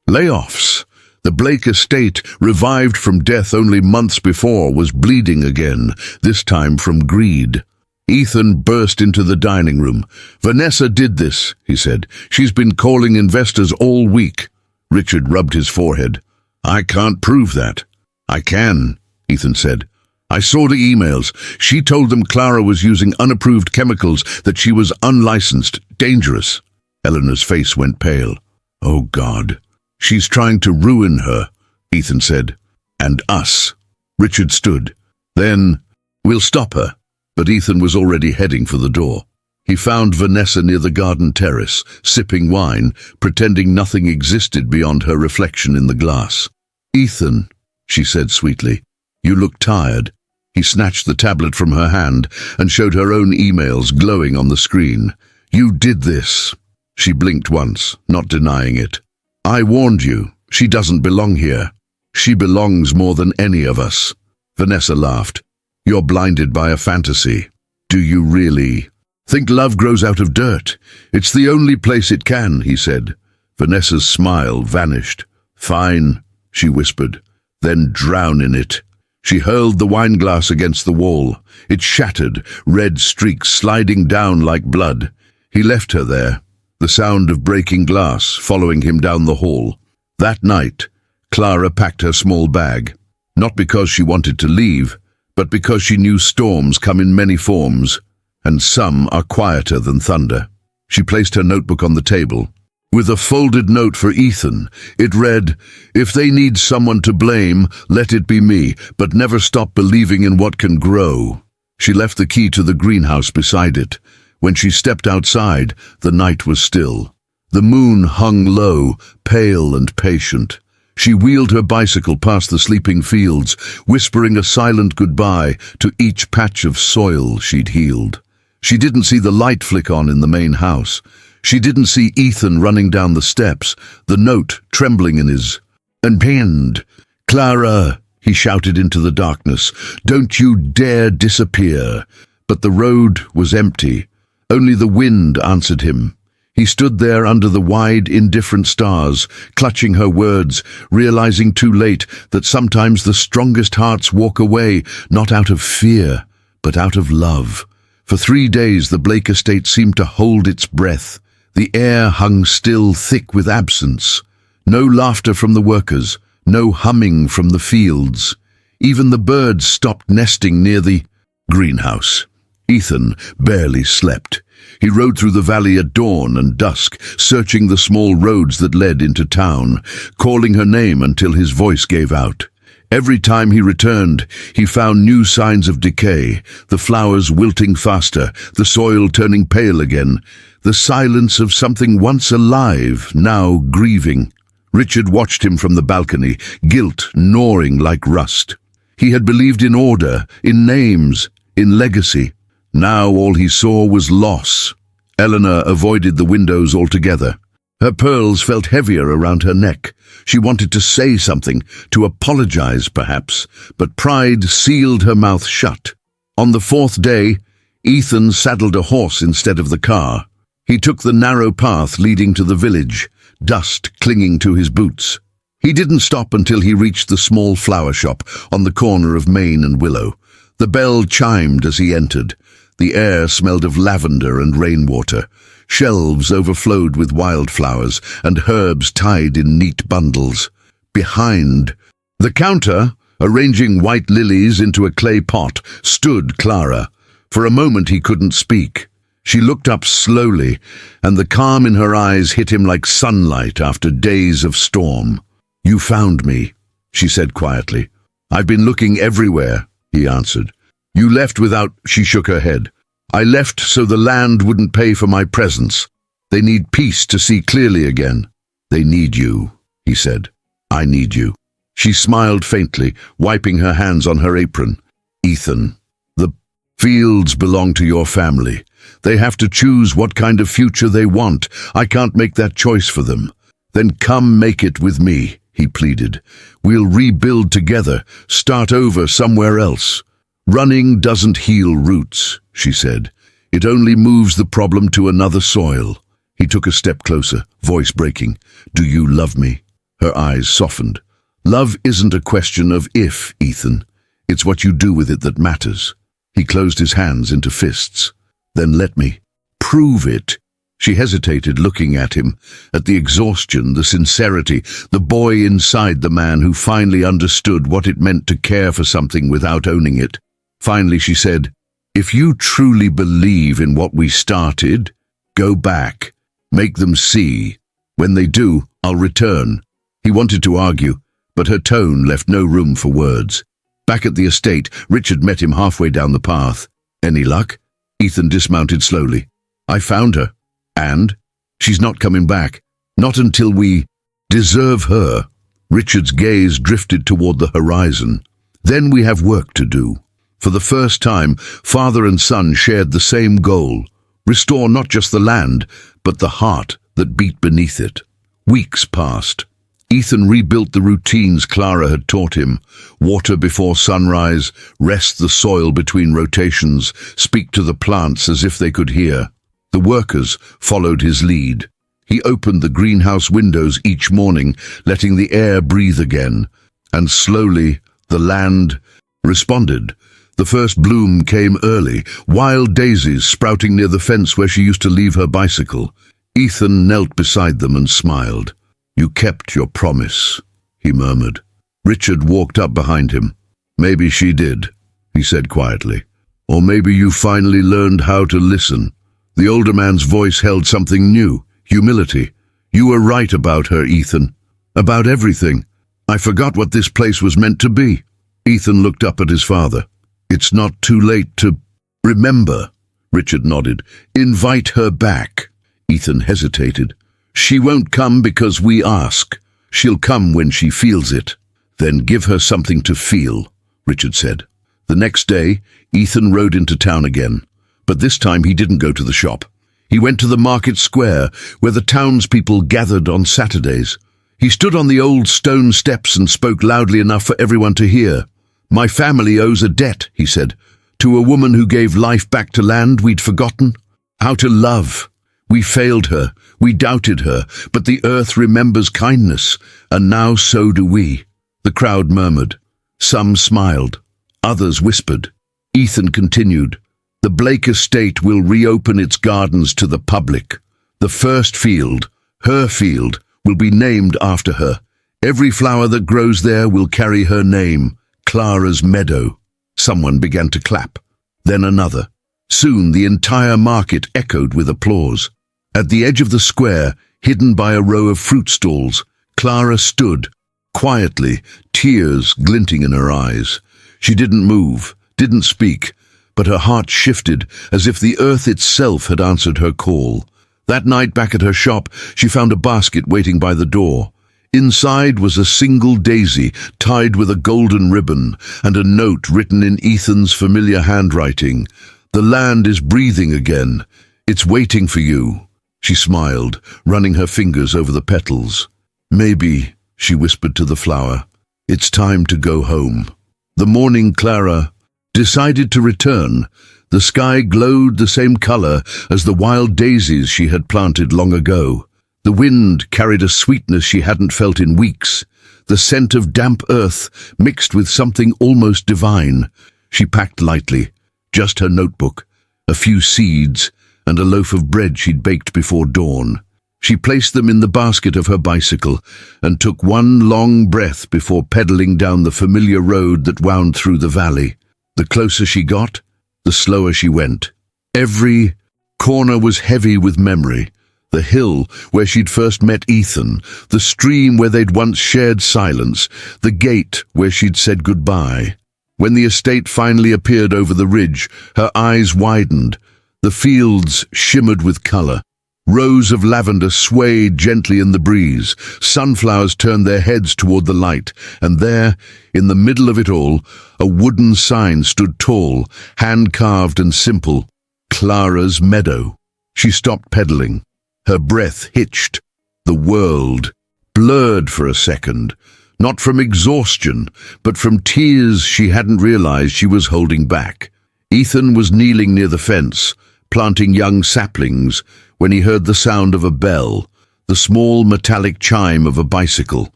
layoffs. The Blake estate, revived from death only months before, was bleeding again, this time from greed. Ethan burst into the dining room. Vanessa did this, he said. She's been calling investors all week. Richard rubbed his forehead. I can't prove that. I can, Ethan said. I saw the emails. She told them Clara was using unapproved chemicals, that she was unlicensed, dangerous. Eleanor's face went pale. Oh, God. She's trying to ruin her, Ethan said. And us. Richard stood. Then, we'll stop her. But Ethan was already heading for the door. He found Vanessa near the garden terrace, sipping wine, pretending nothing existed beyond her reflection in the glass. Ethan, she said sweetly, you look tired. He snatched the tablet from her hand and showed her own emails glowing on the screen. You did this. She blinked once, not denying it. I warned you. She doesn't belong here. She belongs more than any of us. Vanessa laughed. You're blinded by a fantasy. Do you really? Think love grows out of dirt? It's the only place it can, he said. Vanessa's smile vanished. Fine, she whispered. Then drown in it. She hurled the wineglass against the wall. It shattered, red streaks sliding down like blood. He left her there, the sound of breaking glass following him down the hall. That night, Clara packed her small bag, not because she wanted to leave, but because she knew storms come in many forms, and some are quieter than thunder. She placed her notebook on the table. With a folded note for Ethan, it read, If they need someone to blame, let it be me, but never stop believing in what can grow. She left the key to the greenhouse beside it. When she stepped outside, the night was still. The moon hung low, pale and patient. She wheeled her bicycle past the sleeping fields, whispering a silent goodbye to each patch of soil she'd healed. She didn't see the light flick on in the main house. She didn't see Ethan running down the steps, the note trembling in his hand. Clara, he shouted into the darkness, don't you dare disappear. But the road was empty. Only the wind answered him. He stood there under the wide, indifferent stars, clutching her words, realizing too late that sometimes the strongest hearts walk away, not out of fear, but out of love. For 3 days the Blake estate seemed to hold its breath. The air hung still, thick with absence. No laughter from the workers, no humming from the fields. Even the birds stopped nesting near the greenhouse. Ethan barely slept. He rode through the valley at dawn and dusk, searching the small roads that led into town, calling her name until his voice gave out. Every time he returned, he found new signs of decay, the flowers wilting faster, the soil turning pale again, the silence of something once alive, now grieving. Richard watched him from the balcony, guilt gnawing like rust. He had believed in order, in names, in legacy. Now all he saw was loss. Eleanor avoided the windows altogether. Her pearls felt heavier around her neck. She wanted to say something, to apologize perhaps, but pride sealed her mouth shut. On the 4th day, Ethan saddled a horse instead of the car. He took the narrow path leading to the village, dust clinging to his boots. He didn't stop until he reached the small flower shop on the corner of Main and Willow. The bell chimed as he entered. The air smelled of lavender and rainwater. Shelves overflowed with wildflowers and herbs tied in neat bundles. Behind the counter, arranging white lilies into a clay pot, stood Clara. For a moment he couldn't speak. She looked up slowly, and the calm in her eyes hit him like sunlight after days of storm. You found me, she said quietly. I've been looking everywhere, he answered. You left without, she shook her head. I left so the land wouldn't pay for my presence. They need peace to see clearly again. They need you, he said. I need you. She smiled faintly, wiping her hands on her apron. Ethan, the fields belong to your family. They have to choose what kind of future they want. I can't make that choice for them. Then come make it with me, he pleaded. We'll rebuild together, start over somewhere else. Running doesn't heal roots, she said. It only moves the problem to another soil. He took a step closer, voice breaking. Do you love me? Her eyes softened. Love isn't a question of if, Ethan. It's what you do with it that matters. He closed his hands into fists. Then let me. Prove it. She hesitated, looking at him, at the exhaustion, the sincerity, the boy inside the man who finally understood what it meant to care for something without owning it. Finally she said, if you truly believe in what we started, go back. Make them see. When they do, I'll return. He wanted to argue, but her tone left no room for words. Back at the estate, Richard met him halfway down the path. Any luck? Ethan dismounted slowly. I found her. And? She's not coming back. Not until we deserve her. Richard's gaze drifted toward the horizon. Then we have work to do. For the first time, father and son shared the same goal. Restore not just the land, but the heart that beat beneath it. Weeks passed. Ethan rebuilt the routines Clara had taught him. Water before sunrise, rest the soil between rotations, speak to the plants as if they could hear. The workers followed his lead. He opened the greenhouse windows each morning, letting the air breathe again. And slowly, the land responded. The first bloom came early, wild daisies sprouting near the fence where she used to leave her bicycle. Ethan knelt beside them and smiled. You kept your promise, he murmured. Richard walked up behind him. Maybe she did, he said quietly. Or maybe you finally learned how to listen. The older man's voice held something new, humility. You were right about her, Ethan. About everything. I forgot what this place was meant to be. Ethan looked up at his father. It's not too late to remember, Richard nodded. Invite her back. Ethan hesitated. She won't come because we ask. She'll come when she feels it. Then give her something to feel, Richard said. The next day, Ethan rode into town again. But this time he didn't go to the shop. He went to the market square, where the townspeople gathered on Saturdays. He stood on the old stone steps and spoke loudly enough for everyone to hear. My family owes a debt, he said, to a woman who gave life back to land we'd forgotten. How to love. We failed her, we doubted her, but the earth remembers kindness, and now so do we. The crowd murmured. Some smiled. Others whispered. Ethan continued. The Blake estate will reopen its gardens to the public. The first field, her field, will be named after her. Every flower that grows there will carry her name, Clara's Meadow. Someone began to clap. Then another. Soon the entire market echoed with applause. At the edge of the square, hidden by a row of fruit stalls, Clara stood, quietly, tears glinting in her eyes. She didn't move, didn't speak, but her heart shifted as if the earth itself had answered her call. That night back at her shop, she found a basket waiting by the door. Inside was a single daisy tied with a golden ribbon and a note written in Ethan's familiar handwriting. The land is breathing again. It's waiting for you. She smiled, running her fingers over the petals. Maybe, she whispered to the flower, it's time to go home. The morning Clara decided to return. The sky glowed the same color as the wild daisies she had planted long ago. The wind carried a sweetness she hadn't felt in weeks, the scent of damp earth mixed with something almost divine. She packed lightly, just her notebook, a few seeds, and a loaf of bread she'd baked before dawn. She placed them in the basket of her bicycle and took one long breath before pedaling down the familiar road that wound through the valley. The closer she got, the slower she went. Every corner was heavy with memory. The hill where she'd first met Ethan, the stream where they'd once shared silence, the gate where she'd said goodbye. When the estate finally appeared over the ridge, her eyes widened. The fields shimmered with color. Rows of lavender swayed gently in the breeze. Sunflowers turned their heads toward the light, and there, in the middle of it all, a wooden sign stood tall, hand-carved and simple. Clara's Meadow. She stopped pedaling. Her breath hitched. The world blurred for a second, not from exhaustion, but from tears she hadn't realized she was holding back. Ethan was kneeling near the fence, planting young saplings, when he heard the sound of a bell, the small metallic chime of a bicycle.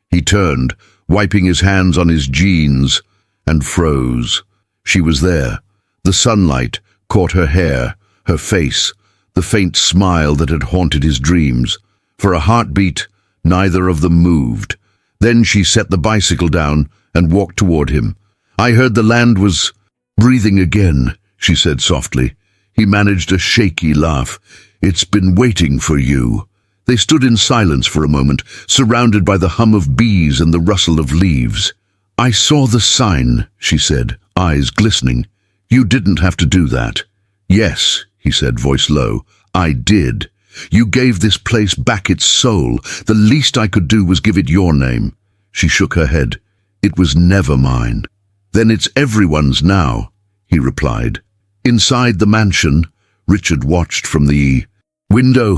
He turned, wiping his hands on his jeans, and froze. She was there. The sunlight caught her hair, her face, the faint smile that had haunted his dreams. For a heartbeat, neither of them moved. Then she set the bicycle down and walked toward him. "I heard the land was breathing again," she said softly. He managed a shaky laugh. "It's been waiting for you." They stood in silence for a moment, surrounded by the hum of bees and the rustle of leaves. "I saw the sign," she said, eyes glistening. "You didn't have to do that." "Yes," he said, voice low, "I did. You gave this place back its soul. The least I could do was give it your name." She shook her head. "It was never mine." "Then it's everyone's now," he replied. Inside the mansion, Richard watched from the window.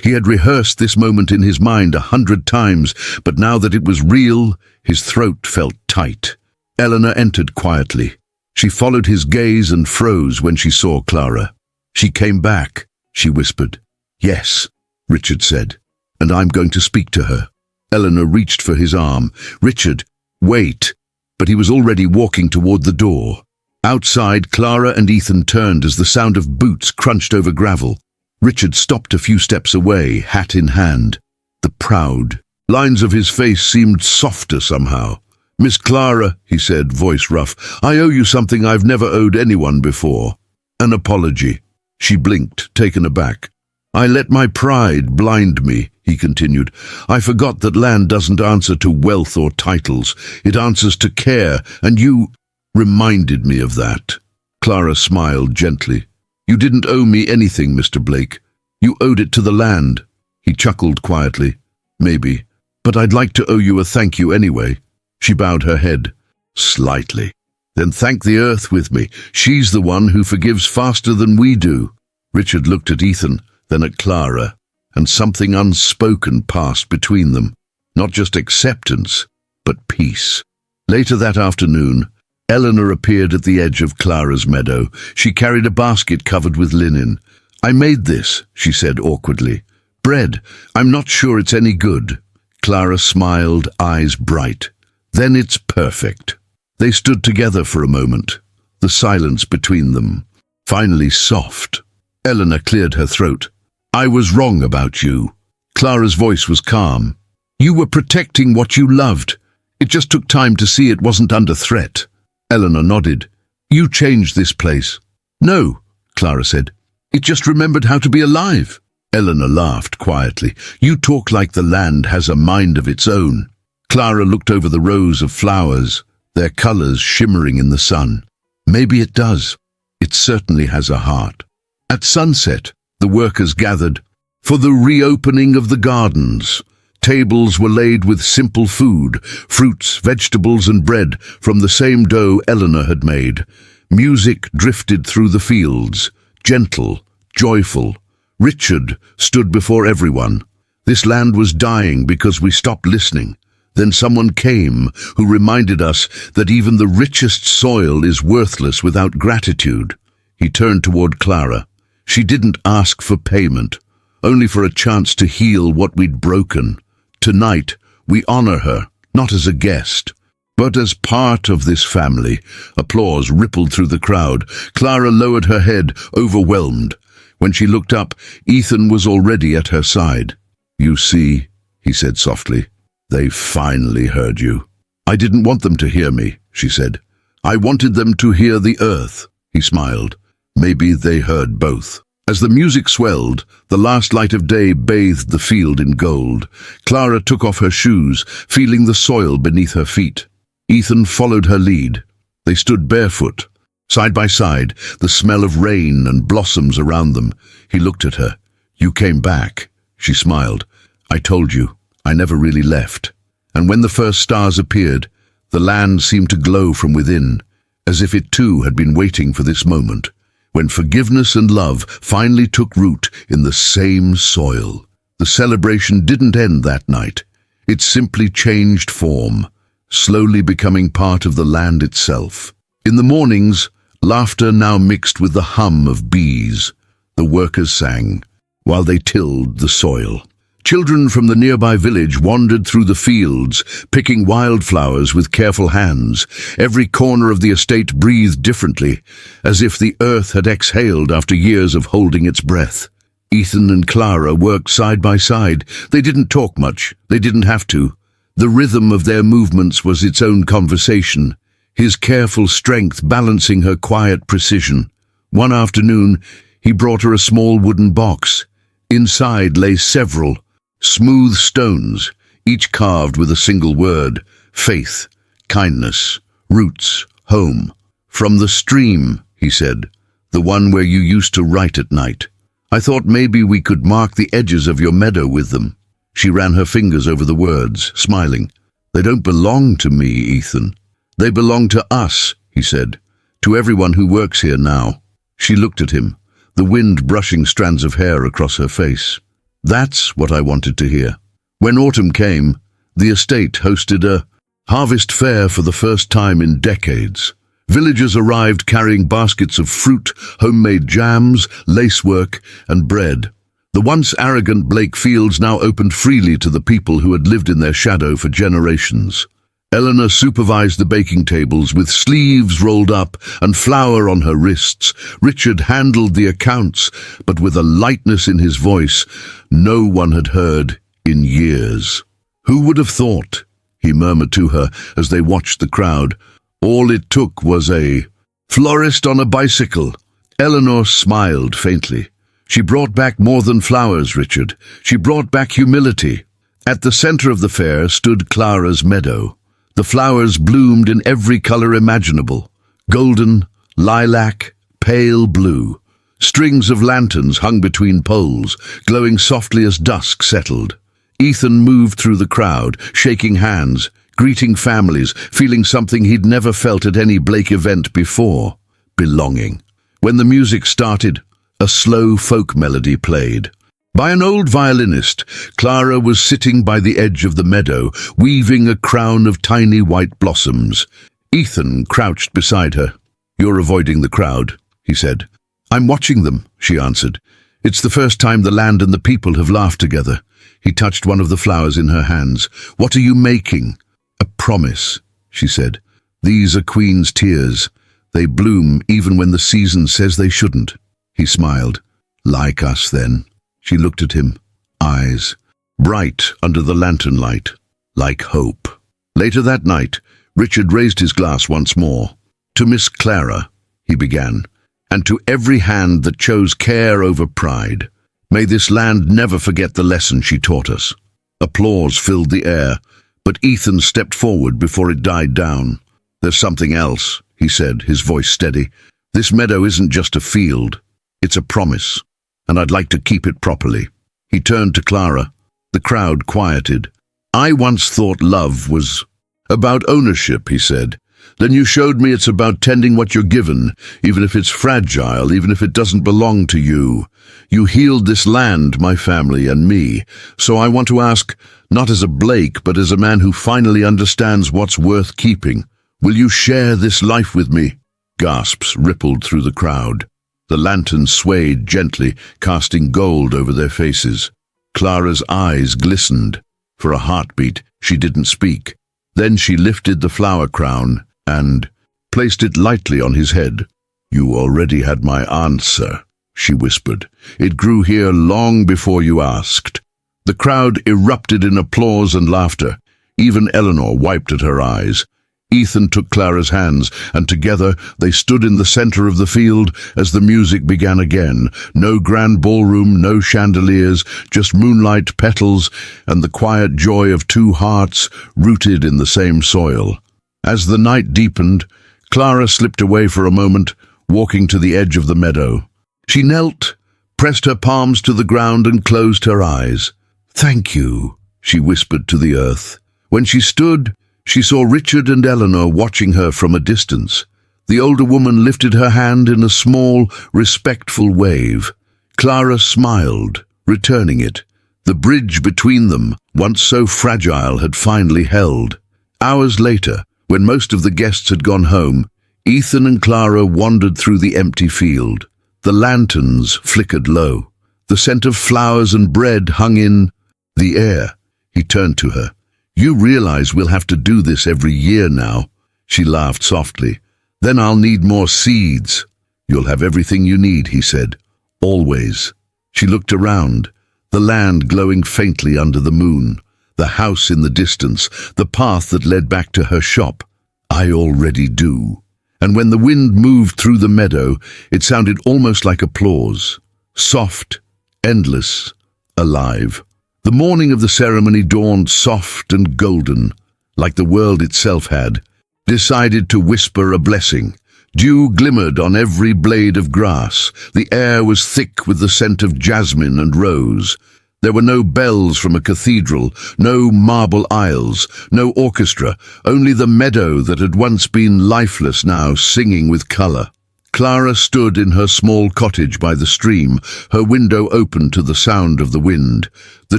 He had rehearsed this moment in his mind 100 times, but now that it was real, his throat felt tight. Eleanor entered quietly. She followed his gaze and froze when she saw Clara. "She came back," she whispered. "Yes," Richard said, "and I'm going to speak to her." Eleanor reached for his arm. "Richard, wait." But he was already walking toward the door. Outside, Clara and Ethan turned as the sound of boots crunched over gravel. Richard stopped a few steps away, hat in hand. The proud lines of his face seemed softer somehow. "Miss Clara," he said, voice rough, "I owe you something I've never owed anyone before. An apology." She blinked, taken aback. "I let my pride blind me," he continued. "I forgot that land doesn't answer to wealth or titles. It answers to care, and you reminded me of that." Clara smiled gently. "You didn't owe me anything, Mr. Blake. You owed it to the land." He chuckled quietly. "Maybe, but I'd like to owe you a thank you anyway." She bowed her head. "Slightly." "Then thank the earth with me. She's the one who forgives faster than we do." Richard looked at Ethan, then at Clara, and something unspoken passed between them. Not just acceptance, but peace. Later that afternoon, Eleanor appeared at the edge of Clara's meadow. She carried a basket covered with linen. "I made this," she said awkwardly. "Bread. I'm not sure it's any good." Clara smiled, eyes bright. "Then it's perfect." They stood together for a moment, the silence between them, finally soft. Eleanor cleared her throat. "I was wrong about you." Clara's voice was calm. "You were protecting what you loved. It just took time to see it wasn't under threat." Eleanor nodded. "You changed this place." "No," Clara said. "It just remembered how to be alive." Eleanor laughed quietly. "You talk like the land has a mind of its own." Clara looked over the rows of flowers, their colors shimmering in the sun. "Maybe it does. It certainly has a heart." At sunset, the workers gathered for the reopening of the gardens. Tables were laid with simple food, fruits, vegetables and bread from the same dough Eleanor had made. Music drifted through the fields, gentle, joyful. Richard stood before everyone. This land was dying because we stopped listening. Then someone came who reminded us that even the richest soil is worthless without gratitude. He turned toward Clara. She didn't ask for payment, only for a chance to heal what we'd broken. Tonight, we honor her, not as a guest, but as part of this family. Applause rippled through the crowd. Clara lowered her head, overwhelmed. When she looked up, Ethan was already at her side. "You see," he said softly, "they finally heard you." "I didn't want them to hear me," she said. "I wanted them to hear the earth." He smiled. "Maybe they heard both." As the music swelled, the last light of day bathed the field in gold. Clara took off her shoes, feeling the soil beneath her feet. Ethan followed her lead. They stood barefoot, side by side, the smell of rain and blossoms around them. He looked at her. You came back, she smiled. I told you, I never really left. And when the first stars appeared, the land seemed to glow from within, as if it too had been waiting for this moment, when forgiveness and love finally took root in the same soil. The celebration didn't end that night. It simply changed form, slowly becoming part of the land itself. In the mornings, laughter now mixed with the hum of bees. The workers sang, while they tilled the soil. Children from the nearby village wandered through the fields, picking wildflowers with careful hands. Every corner of the estate breathed differently, as if the earth had exhaled after years of holding its breath. Ethan and Clara worked side by side. They didn't talk much. They didn't have to. The rhythm of their movements was its own conversation, his careful strength balancing her quiet precision. One afternoon, he brought her a small wooden box. Inside lay several smooth stones, each carved with a single word: faith, kindness, roots, home. From the stream, he said, the one where you used to write at night. I thought maybe we could mark the edges of your meadow with them. She ran her fingers over the words, smiling. They don't belong to me, Ethan. They belong to us, he said, to everyone who works here now. She looked at him, the wind brushing strands of hair across her face. That's what I wanted to hear. When autumn came, the estate hosted a harvest fair for the first time in decades. Villagers arrived carrying baskets of fruit, homemade jams, lacework, and bread. The once arrogant Blake Fields now opened freely to the people who had lived in their shadow for generations. Eleanor supervised the baking tables with sleeves rolled up and flour on her wrists. Richard handled the accounts, but with a lightness in his voice no one had heard in years. Who would have thought, he murmured to her as they watched the crowd. All it took was a florist on a bicycle. Eleanor smiled faintly. She brought back more than flowers, Richard. She brought back humility. At the center of the fair stood Clara's meadow. The flowers bloomed in every color imaginable: golden, lilac, pale blue. Strings of lanterns hung between poles, glowing softly as dusk settled. Ethan moved through the crowd, shaking hands, greeting families, feeling something he'd never felt at any Blake event before: belonging. When the music started, a slow folk melody played. By an old violinist, Clara was sitting by the edge of the meadow, weaving a crown of tiny white blossoms. Ethan crouched beside her. You're avoiding the crowd, he said. I'm watching them, she answered. It's the first time the land and the people have laughed together. He touched one of the flowers in her hands. What are you making? A promise, she said. These are Queen's tears. They bloom even when the season says they shouldn't. He smiled. Like us, then. She looked at him, eyes bright under the lantern light, like hope. Later that night, Richard raised his glass once more. To Miss Clara, he began, and to every hand that chose care over pride. May this land never forget the lesson she taught us. Applause filled the air, but Ethan stepped forward before it died down. There's something else, he said, his voice steady. This meadow isn't just a field. It's a promise, and I'd like to keep it properly. He turned to Clara. The crowd quieted. I once thought love was about ownership, he said. Then you showed me it's about tending what you're given, even if it's fragile, even if it doesn't belong to you. You healed this land, my family, and me. So I want to ask, not as a Blake, but as a man who finally understands what's worth keeping. Will you share this life with me? Gasps rippled through the crowd. The lanterns swayed gently, casting gold over their faces. Clara's eyes glistened. For a heartbeat, she didn't speak. Then she lifted the flower crown and placed it lightly on his head. You already had my answer, she whispered. It grew here long before you asked. The crowd erupted in applause and laughter. Even Eleanor wiped at her eyes. Ethan took Clara's hands, and together they stood in the center of the field as the music began again. No grand ballroom, no chandeliers, just moonlight, petals, and the quiet joy of two hearts rooted in the same soil. As the night deepened, Clara slipped away for a moment, walking to the edge of the meadow. She knelt, pressed her palms to the ground and closed her eyes. "Thank you," she whispered to the earth. When she stood, she saw Richard and Eleanor watching her from a distance. The older woman lifted her hand in a small, respectful wave. Clara smiled, returning it. The bridge between them, once so fragile, had finally held. Hours later, when most of the guests had gone home, Ethan and Clara wandered through the empty field. The lanterns flickered low. The scent of flowers and bread hung in the air. He turned to her. "You realize we'll have to do this every year now." She laughed softly. "Then I'll need more seeds." "You'll have everything you need," he said. "Always." She looked around, the land glowing faintly under the moon, the house in the distance, the path that led back to her shop. "I already do." And when the wind moved through the meadow, it sounded almost like applause. Soft, endless, alive. The morning of the ceremony dawned soft and golden, like the world itself had decided to whisper a blessing. Dew glimmered on every blade of grass. The air was thick with the scent of jasmine and rose. There were no bells from a cathedral, no marble aisles, no orchestra, only the meadow that had once been lifeless now singing with colour. Clara stood in her small cottage by the stream, her window open to the sound of the wind. The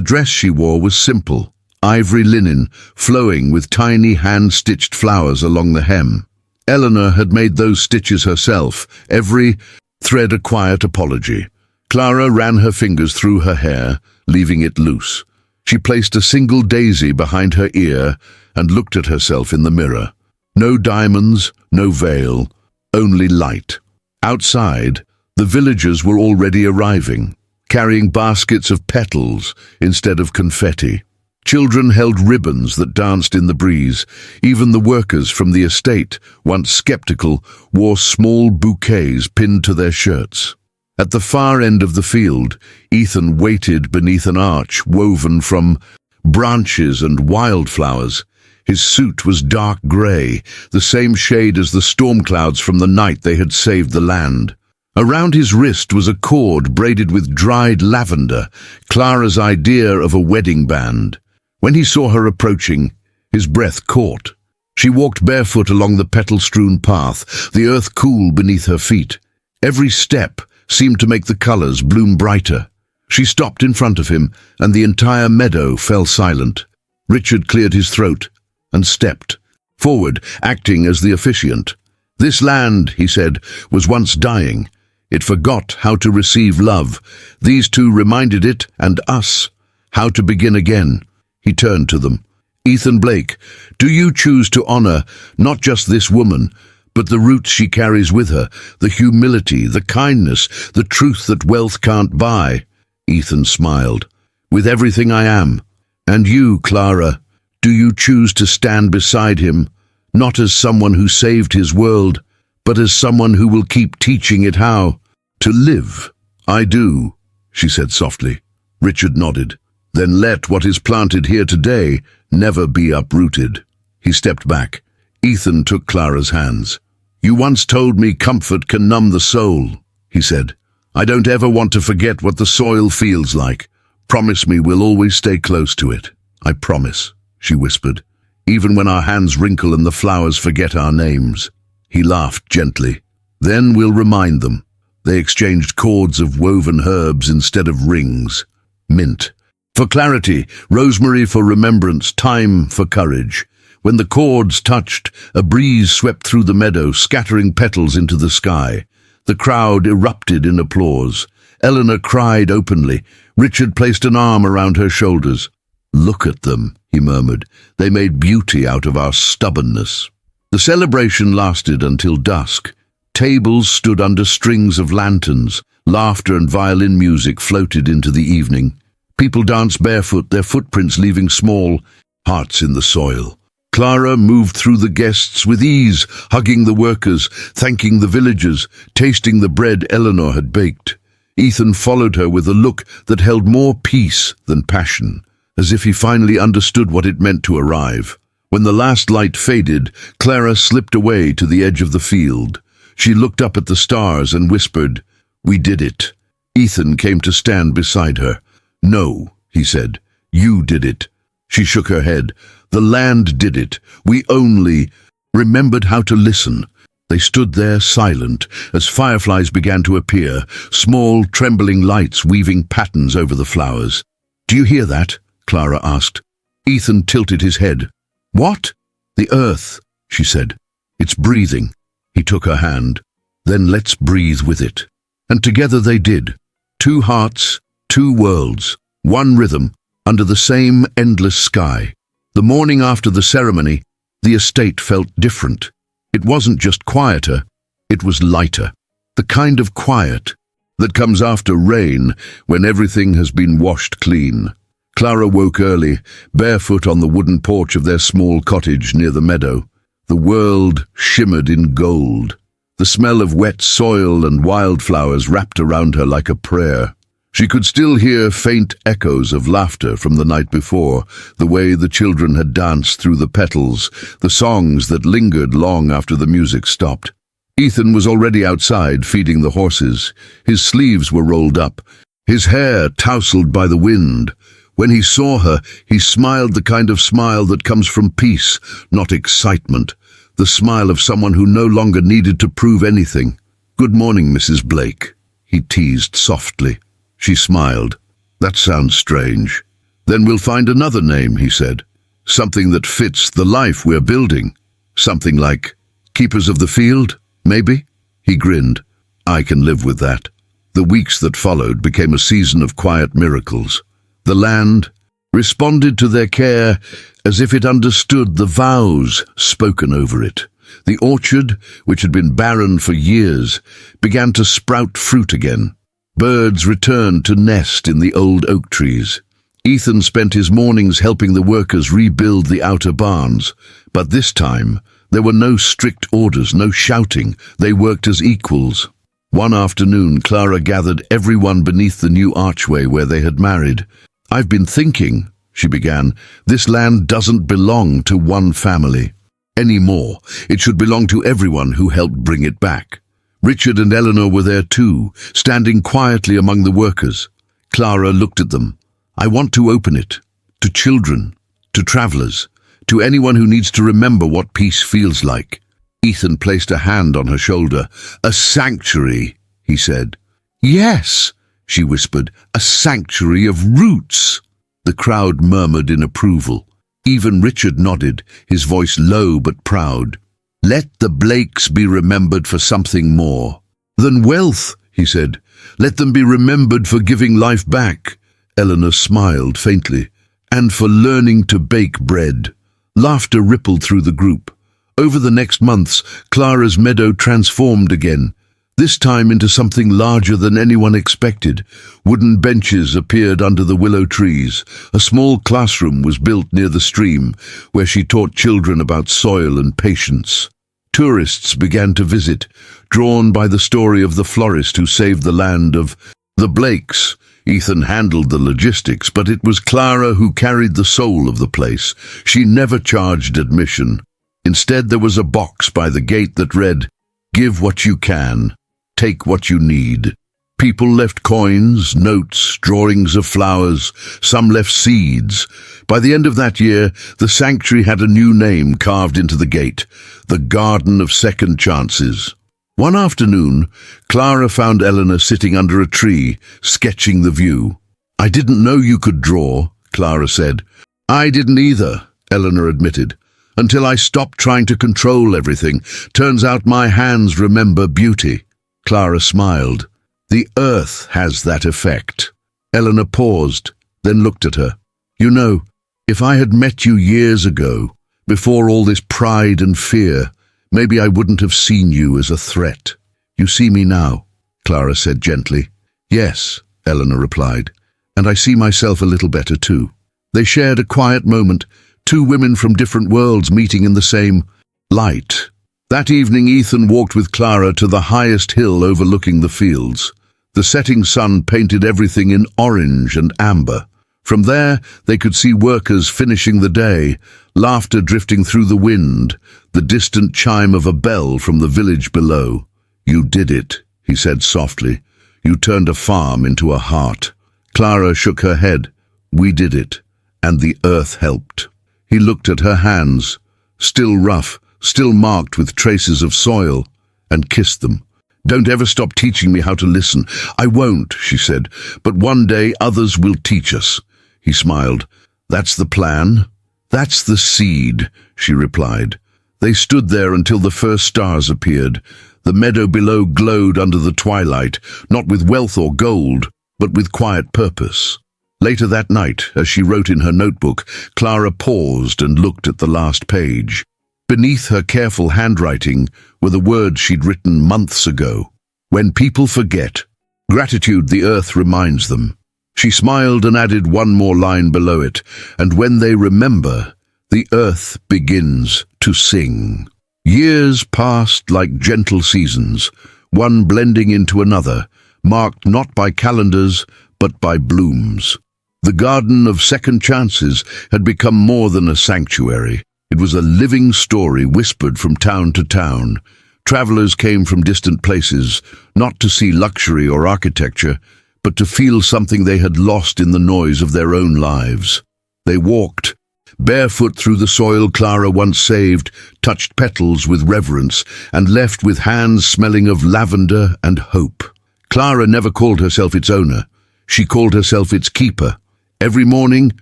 dress she wore was simple, ivory linen, flowing with tiny hand-stitched flowers along the hem. Eleanor had made those stitches herself, every thread a quiet apology. Clara ran her fingers through her hair, leaving it loose. She placed a single daisy behind her ear and looked at herself in the mirror. No diamonds, no veil, only light. Outside, the villagers were already arriving, carrying baskets of petals instead of confetti. Children held ribbons that danced in the breeze. Even the workers from the estate, once skeptical, wore small bouquets pinned to their shirts. At the far end of the field, Ethan waited beneath an arch woven from branches and wildflowers. His suit was dark grey, the same shade as the storm clouds from the night they had saved the land. Around his wrist was a cord braided with dried lavender, Clara's idea of a wedding band. When he saw her approaching, his breath caught. She walked barefoot along the petal-strewn path, the earth cool beneath her feet. Every step seemed to make the colours bloom brighter. She stopped in front of him, and the entire meadow fell silent. Richard cleared his throat and stepped forward, acting as the officiant. "This land," he said, "was once dying. It forgot how to receive love. These two reminded it, and us, how to begin again." He turned to them. "Ethan Blake, do you choose to honour not just this woman, but the roots she carries with her, the humility, the kindness, the truth that wealth can't buy?" Ethan smiled. "With everything I am. And you, Clara, do you choose to stand beside him, not as someone who saved his world, but as someone who will keep teaching it how to live?" "I do," she said softly. Richard nodded. "Then let what is planted here today never be uprooted." He stepped back. Ethan took Clara's hands. "You once told me comfort can numb the soul," he said. "I don't ever want to forget what the soil feels like. Promise me we'll always stay close to it." "I promise," she whispered, "even when our hands wrinkle and the flowers forget our names." He laughed gently. "Then we'll remind them." They exchanged cords of woven herbs instead of rings. Mint for clarity, rosemary for remembrance, thyme for courage. When the cords touched, a breeze swept through the meadow, scattering petals into the sky. The crowd erupted in applause. Eleanor cried openly. Richard placed an arm around her shoulders. "Look at them," he murmured. "They made beauty out of our stubbornness." The celebration lasted until dusk. Tables stood under strings of lanterns. Laughter and violin music floated into the evening. People danced barefoot, their footprints leaving small hearts in the soil. Clara moved through the guests with ease, hugging the workers, thanking the villagers, tasting the bread Eleanor had baked. Ethan followed her with a look that held more peace than passion, as if he finally understood what it meant to arrive. When the last light faded, Clara slipped away to the edge of the field. She looked up at the stars and whispered, "We did it." Ethan came to stand beside her. "No," he said. "You did it." She shook her head. "The land did it. We only remembered how to listen." They stood there silent as fireflies began to appear, small trembling lights weaving patterns over the flowers. "Do you hear that?" Clara asked. Ethan tilted his head. "What?" "The earth," she said. "It's breathing." He took her hand. "Then let's breathe with it." And together they did. 2 hearts, 2 worlds, 1 rhythm, under the same endless sky. The morning after the ceremony, the estate felt different. It wasn't just quieter, it was lighter. The kind of quiet that comes after rain when everything has been washed clean. Clara woke early, barefoot on the wooden porch of their small cottage near the meadow. The world shimmered in gold. The smell of wet soil and wildflowers wrapped around her like a prayer. She could still hear faint echoes of laughter from the night before, the way the children had danced through the petals, the songs that lingered long after the music stopped. Ethan was already outside feeding the horses. His sleeves were rolled up, his hair tousled by the wind. When he saw her, he smiled the kind of smile that comes from peace, not excitement. The smile of someone who no longer needed to prove anything. "Good morning, Mrs. Blake," he teased softly. She smiled. "That sounds strange." "Then we'll find another name," he said. "Something that fits the life we're building. Something like Keepers of the Field, maybe?" He grinned. "I can live with that." The weeks that followed became a season of quiet miracles. The land responded to their care as if it understood the vows spoken over it. The orchard, which had been barren for years, began to sprout fruit again. Birds returned to nest in the old oak trees. Ethan spent his mornings helping the workers rebuild the outer barns, but this time there were no strict orders, no shouting. They worked as equals. One afternoon, Clara gathered everyone beneath the new archway where they had married. "I've been thinking," she began, "this land doesn't belong to one family anymore. It should belong to everyone who helped bring it back." Richard and Eleanor were there too, standing quietly among the workers. Clara looked at them. "I want to open it. To children, to travelers, to anyone who needs to remember what peace feels like." Ethan placed a hand on her shoulder. "A sanctuary," he said. "Yes," she whispered, "a sanctuary of roots." The crowd murmured in approval. Even Richard nodded, his voice low but proud. "Let the Blakes be remembered for something more than wealth," he said. "Let them be remembered for giving life back." Eleanor smiled faintly. "And for learning to bake bread." Laughter rippled through the group. Over the next months, Clara's meadow transformed again, this time into something larger than anyone expected. Wooden benches appeared under the willow trees. A small classroom was built near the stream, where she taught children about soil and patience. Tourists began to visit, drawn by the story of the florist who saved the land of the Blakes. Ethan handled the logistics, but it was Clara who carried the soul of the place. She never charged admission. Instead, there was a box by the gate that read, "Give what you can. Take what you need." People left coins, notes, drawings of flowers. Some left seeds. By the end of that year, the sanctuary had a new name carved into the gate, the Garden of Second Chances. One afternoon, Clara found Eleanor sitting under a tree, sketching the view. "I didn't know you could draw," Clara said. "I didn't either," Eleanor admitted, "until I stopped trying to control everything. Turns out my hands remember beauty." Clara smiled. "The earth has that effect." Eleanor paused, then looked at her. "You know, if I had met you years ago, before all this pride and fear, maybe I wouldn't have seen you as a threat. You see me now," Clara said gently. "Yes," Eleanor replied, "and I see myself a little better too." They shared a quiet moment, 2 women from different worlds meeting in the same light. That evening, Ethan walked with Clara to the highest hill overlooking the fields. The setting sun painted everything in orange and amber. From there, they could see workers finishing the day, laughter drifting through the wind, the distant chime of a bell from the village below. "You did it," he said softly. You turned a farm into a heart. Clara shook her head. We did it, and the earth helped. He looked at her hands, still rough, still marked with traces of soil, and kissed them. Don't ever stop teaching me how to listen. I won't, she said, but one day others will teach us. He smiled. That's the plan. That's the seed, she replied. They stood there until the first stars appeared. The meadow below glowed under the twilight, not with wealth or gold, but with quiet purpose. Later that night, as she wrote in her notebook, Clara paused and looked at the last page. Beneath her careful handwriting were the words she'd written months ago. When people forget, gratitude the earth reminds them. She smiled and added one more line below it, and when they remember, the earth begins to sing. Years passed like gentle seasons, one blending into another, marked not by calendars, but by blooms. The garden of second chances had become more than a sanctuary. It was a living story whispered from town to town. Travelers came from distant places, not to see luxury or architecture, but to feel something they had lost in the noise of their own lives. They walked, barefoot through the soil Clara once saved, touched petals with reverence, and left with hands smelling of lavender and hope. Clara never called herself its owner. She called herself its keeper. Every morning,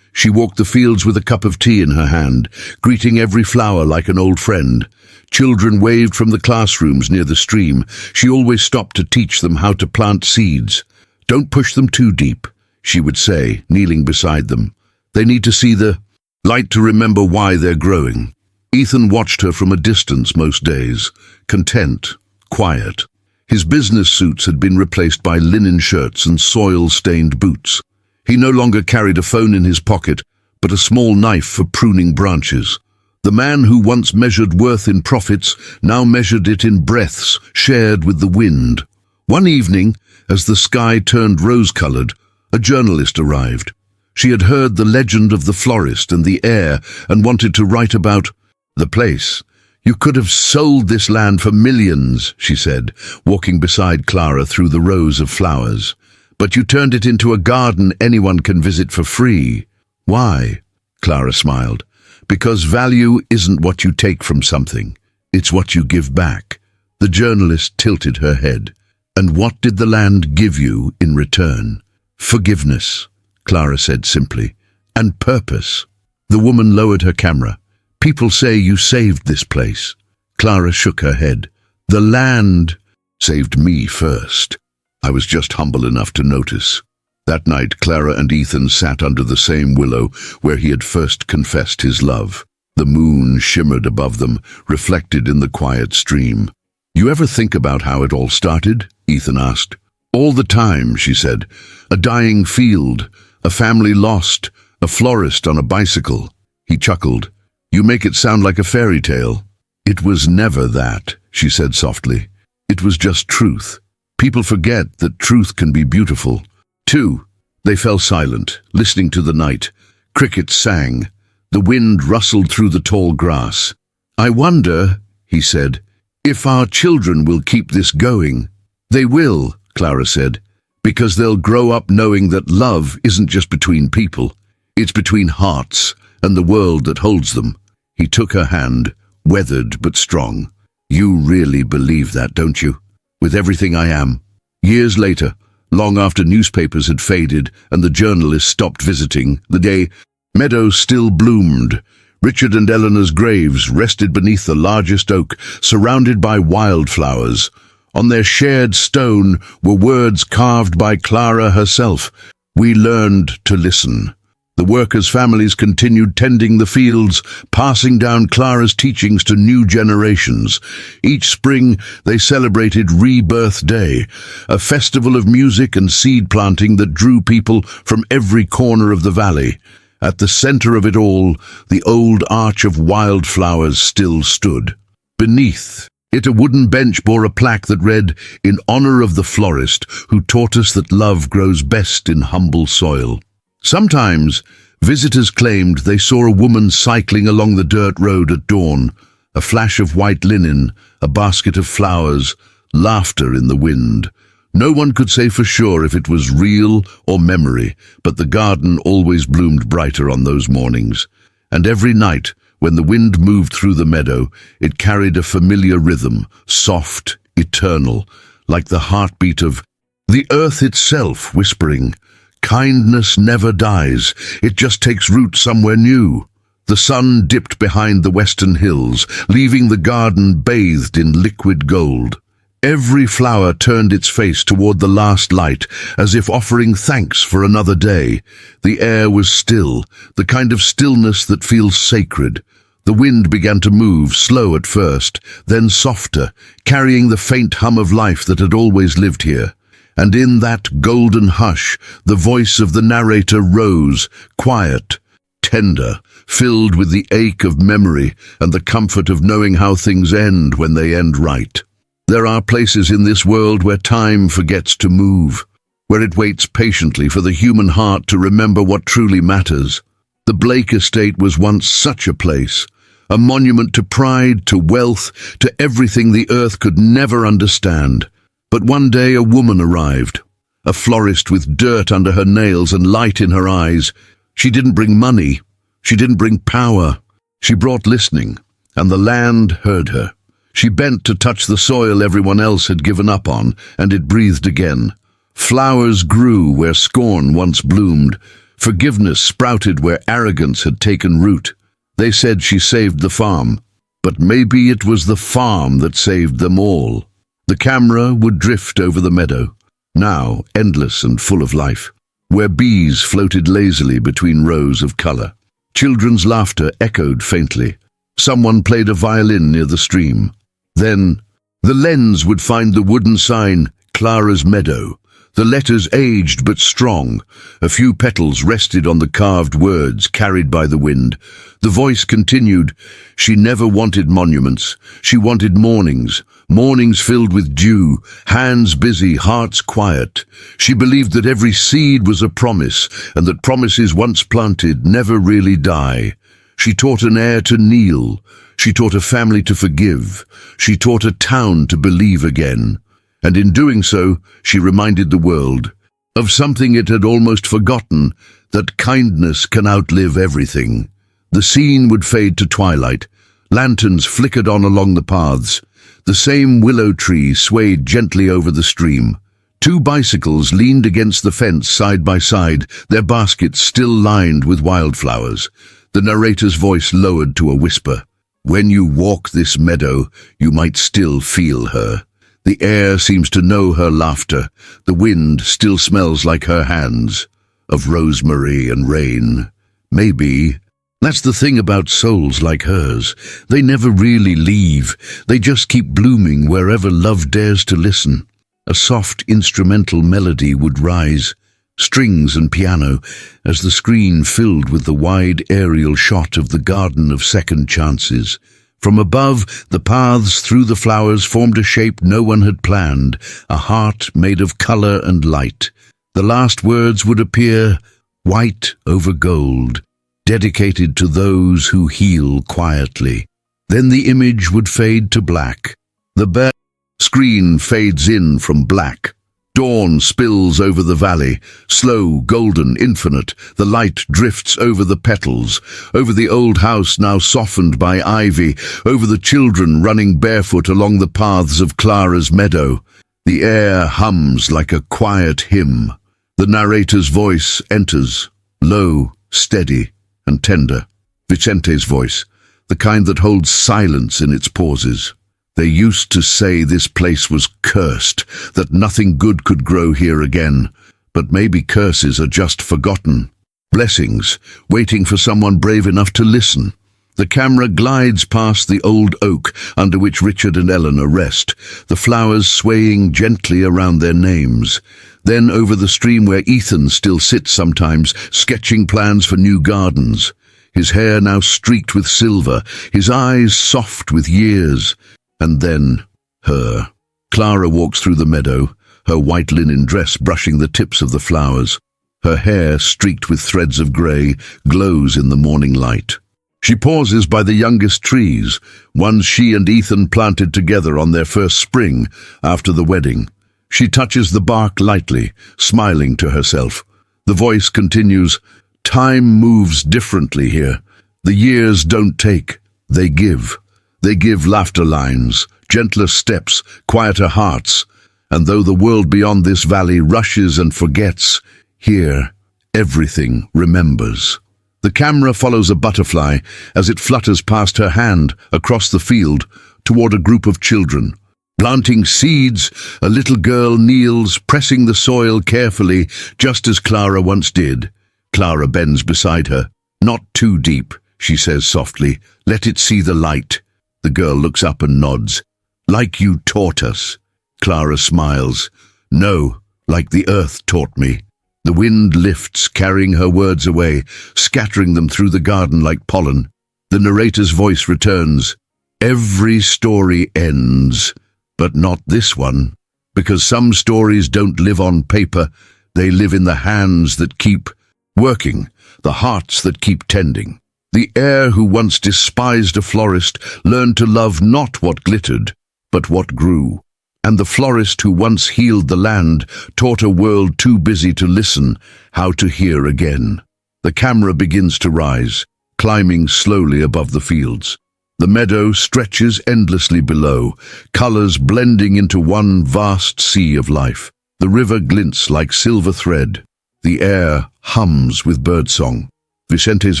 she walked the fields with a cup of tea in her hand, greeting every flower like an old friend. Children waved from the classrooms near the stream. She always stopped to teach them how to plant seeds. Don't push them too deep, she would say, kneeling beside them. They need to see the light to remember why they're growing. Ethan watched her from a distance most days, content, quiet. His business suits had been replaced by linen shirts and soil-stained boots. He no longer carried a phone in his pocket, but a small knife for pruning branches. The man who once measured worth in profits now measured it in breaths shared with the wind. One evening, as the sky turned rose-colored, a journalist arrived. She had heard the legend of the Florist and the Heir and wanted to write about the place. You could have sold this land for millions, she said, walking beside Clara through the rows of flowers. But you turned it into a garden anyone can visit for free. Why? Clara smiled. Because value isn't what you take from something. It's what you give back. The journalist tilted her head. And what did the land give you in return? Forgiveness, Clara said simply. And purpose. The woman lowered her camera. People say you saved this place. Clara shook her head. The land saved me first. I was just humble enough to notice. That night, Clara and Ethan sat under the same willow where he had first confessed his love. The moon shimmered above them, reflected in the quiet stream. You ever think about how it all started? Ethan asked. All the time, she said. A dying field, a family lost, a florist on a bicycle. He chuckled. You make it sound like a fairy tale. It was never that, she said softly. It was just truth. People forget that truth can be beautiful. 2. They fell silent, listening to the night. Crickets sang. The wind rustled through the tall grass. I wonder, he said, if our children will keep this going. They will, Clara said, because they'll grow up knowing that love isn't just between people. It's between hearts and the world that holds them. He took her hand, weathered but strong. You really believe that, don't you? With everything I am. Years later, long after newspapers had faded and the journalists stopped visiting, the day meadows still bloomed. Richard and Eleanor's graves rested beneath the largest oak, surrounded by wildflowers. On their shared stone were words carved by Clara herself. We learned to listen. The workers' families continued tending the fields, passing down Clara's teachings to new generations. Each spring, they celebrated Rebirth Day, a festival of music and seed planting that drew people from every corner of the valley. At the center of it all, the old arch of wildflowers still stood. Beneath it, a wooden bench bore a plaque that read, "In honor of the florist who taught us that love grows best in humble soil." Sometimes, visitors claimed they saw a woman cycling along the dirt road at dawn, a flash of white linen, a basket of flowers, laughter in the wind. No one could say for sure if it was real or memory, but the garden always bloomed brighter on those mornings. And every night, when the wind moved through the meadow, it carried a familiar rhythm, soft, eternal, like the heartbeat of the earth itself, whispering, "Kindness never dies, it just takes root somewhere new." The sun dipped behind the western hills, leaving the garden bathed in liquid gold. Every flower turned its face toward the last light, as if offering thanks for another day. The air was still, the kind of stillness that feels sacred. The wind began to move, slow at first, then softer, carrying the faint hum of life that had always lived here. And in that golden hush, the voice of the narrator rose, quiet, tender, filled with the ache of memory and the comfort of knowing how things end when they end right. There are places in this world where time forgets to move, where it waits patiently for the human heart to remember what truly matters. The Blake estate was once such a place, a monument to pride, to wealth, to everything the earth could never understand. But one day a woman arrived, a florist with dirt under her nails and light in her eyes. She didn't bring money, she didn't bring power, she brought listening, and the land heard her. She bent to touch the soil everyone else had given up on, and it breathed again. Flowers grew where scorn once bloomed. Forgiveness sprouted where arrogance had taken root. They said she saved the farm, but maybe it was the farm that saved them all. The camera would drift over the meadow, now endless and full of life, where bees floated lazily between rows of color. Children's laughter echoed faintly. Someone played a violin near the stream. Then, the lens would find the wooden sign, Clara's Meadow. The letters aged but strong. A few petals rested on the carved words carried by the wind. The voice continued. She never wanted monuments. She wanted mornings. Mornings filled with dew, hands busy, hearts quiet. She believed that every seed was a promise, and that promises once planted never really die. She taught an heir to kneel. She taught a family to forgive. She taught a town to believe again. And in doing so, she reminded the world of something it had almost forgotten, that kindness can outlive everything. The scene would fade to twilight. Lanterns flickered on along the paths. The same willow tree swayed gently over the stream. Two bicycles leaned against the fence side by side, their baskets still lined with wildflowers. The narrator's voice lowered to a whisper. When you walk this meadow, you might still feel her. The air seems to know her laughter. The wind still smells like her hands, of rosemary and rain. Maybe. That's the thing about souls like hers. They never really leave. They just keep blooming wherever love dares to listen. A soft instrumental melody would rise, strings and piano, as the screen filled with the wide aerial shot of the Garden of Second Chances. From above, the paths through the flowers formed a shape no one had planned, a heart made of color and light. The last words would appear, white over gold, dedicated to those who heal quietly. Then the image would fade to black. The bare screen fades in from black. Dawn spills over the valley, slow, golden, infinite. The light drifts over the petals, over the old house now softened by ivy, over the children running barefoot along the paths of Clara's meadow. The air hums like a quiet hymn. The narrator's voice enters, low, steady, and tender. Vicente's voice, the kind that holds silence in its pauses. They used to say this place was cursed, that nothing good could grow here again. But maybe curses are just forgotten. Blessings, waiting for someone brave enough to listen. The camera glides past the old oak under which Richard and Eleanor rest, the flowers swaying gently around their names. Then over the stream where Ethan still sits sometimes, sketching plans for new gardens. His hair now streaked with silver, his eyes soft with years. And then, her. Clara walks through the meadow, her white linen dress brushing the tips of the flowers. Her hair, streaked with threads of grey, glows in the morning light. She pauses by the youngest trees, ones she and Ethan planted together on their first spring after the wedding. She touches the bark lightly, smiling to herself. The voice continues, "Time moves differently here. The years don't take, they give. They give laughter lines, gentler steps, quieter hearts. And though the world beyond this valley rushes and forgets, here, everything remembers." The camera follows a butterfly as it flutters past her hand across the field toward a group of children. Planting seeds, a little girl kneels, pressing the soil carefully, just as Clara once did. Clara bends beside her. "Not too deep," she says softly. "Let it see the light." The girl looks up and nods. "Like you taught us." Clara smiles. "No, like the earth taught me." The wind lifts, carrying her words away, scattering them through the garden like pollen. The narrator's voice returns. "Every story ends, but not this one, because some stories don't live on paper, they live in the hands that keep working, the hearts that keep tending." The heir who once despised a florist learned to love not what glittered, but what grew. And the florist who once healed the land taught a world too busy to listen how to hear again. The camera begins to rise, climbing slowly above the fields. The meadow stretches endlessly below, colors blending into one vast sea of life. The river glints like silver thread. The air hums with birdsong. Vicente's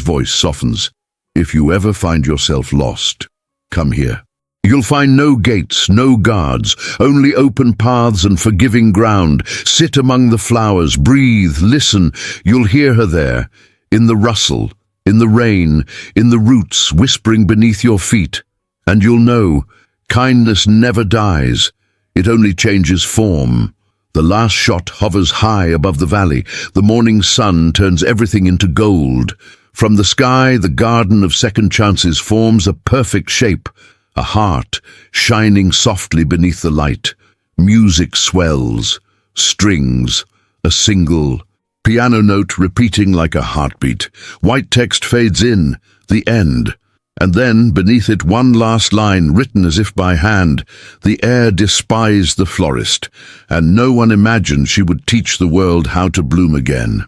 voice softens. "If you ever find yourself lost, come here. You'll find no gates, no guards, only open paths and forgiving ground. Sit among the flowers, breathe, listen. You'll hear her there, in the rustle, in the rain, in the roots whispering beneath your feet. And you'll know, kindness never dies. It only changes form." The last shot hovers high above the valley. The morning sun turns everything into gold. From the sky, the garden of second chances forms a perfect shape. A heart shining softly beneath the light. Music swells, strings, a single piano note repeating like a heartbeat. White text fades in, the end. And then, beneath it, one last line written as if by hand. "The heir despised the florist, and no one imagined she would teach the world how to bloom again."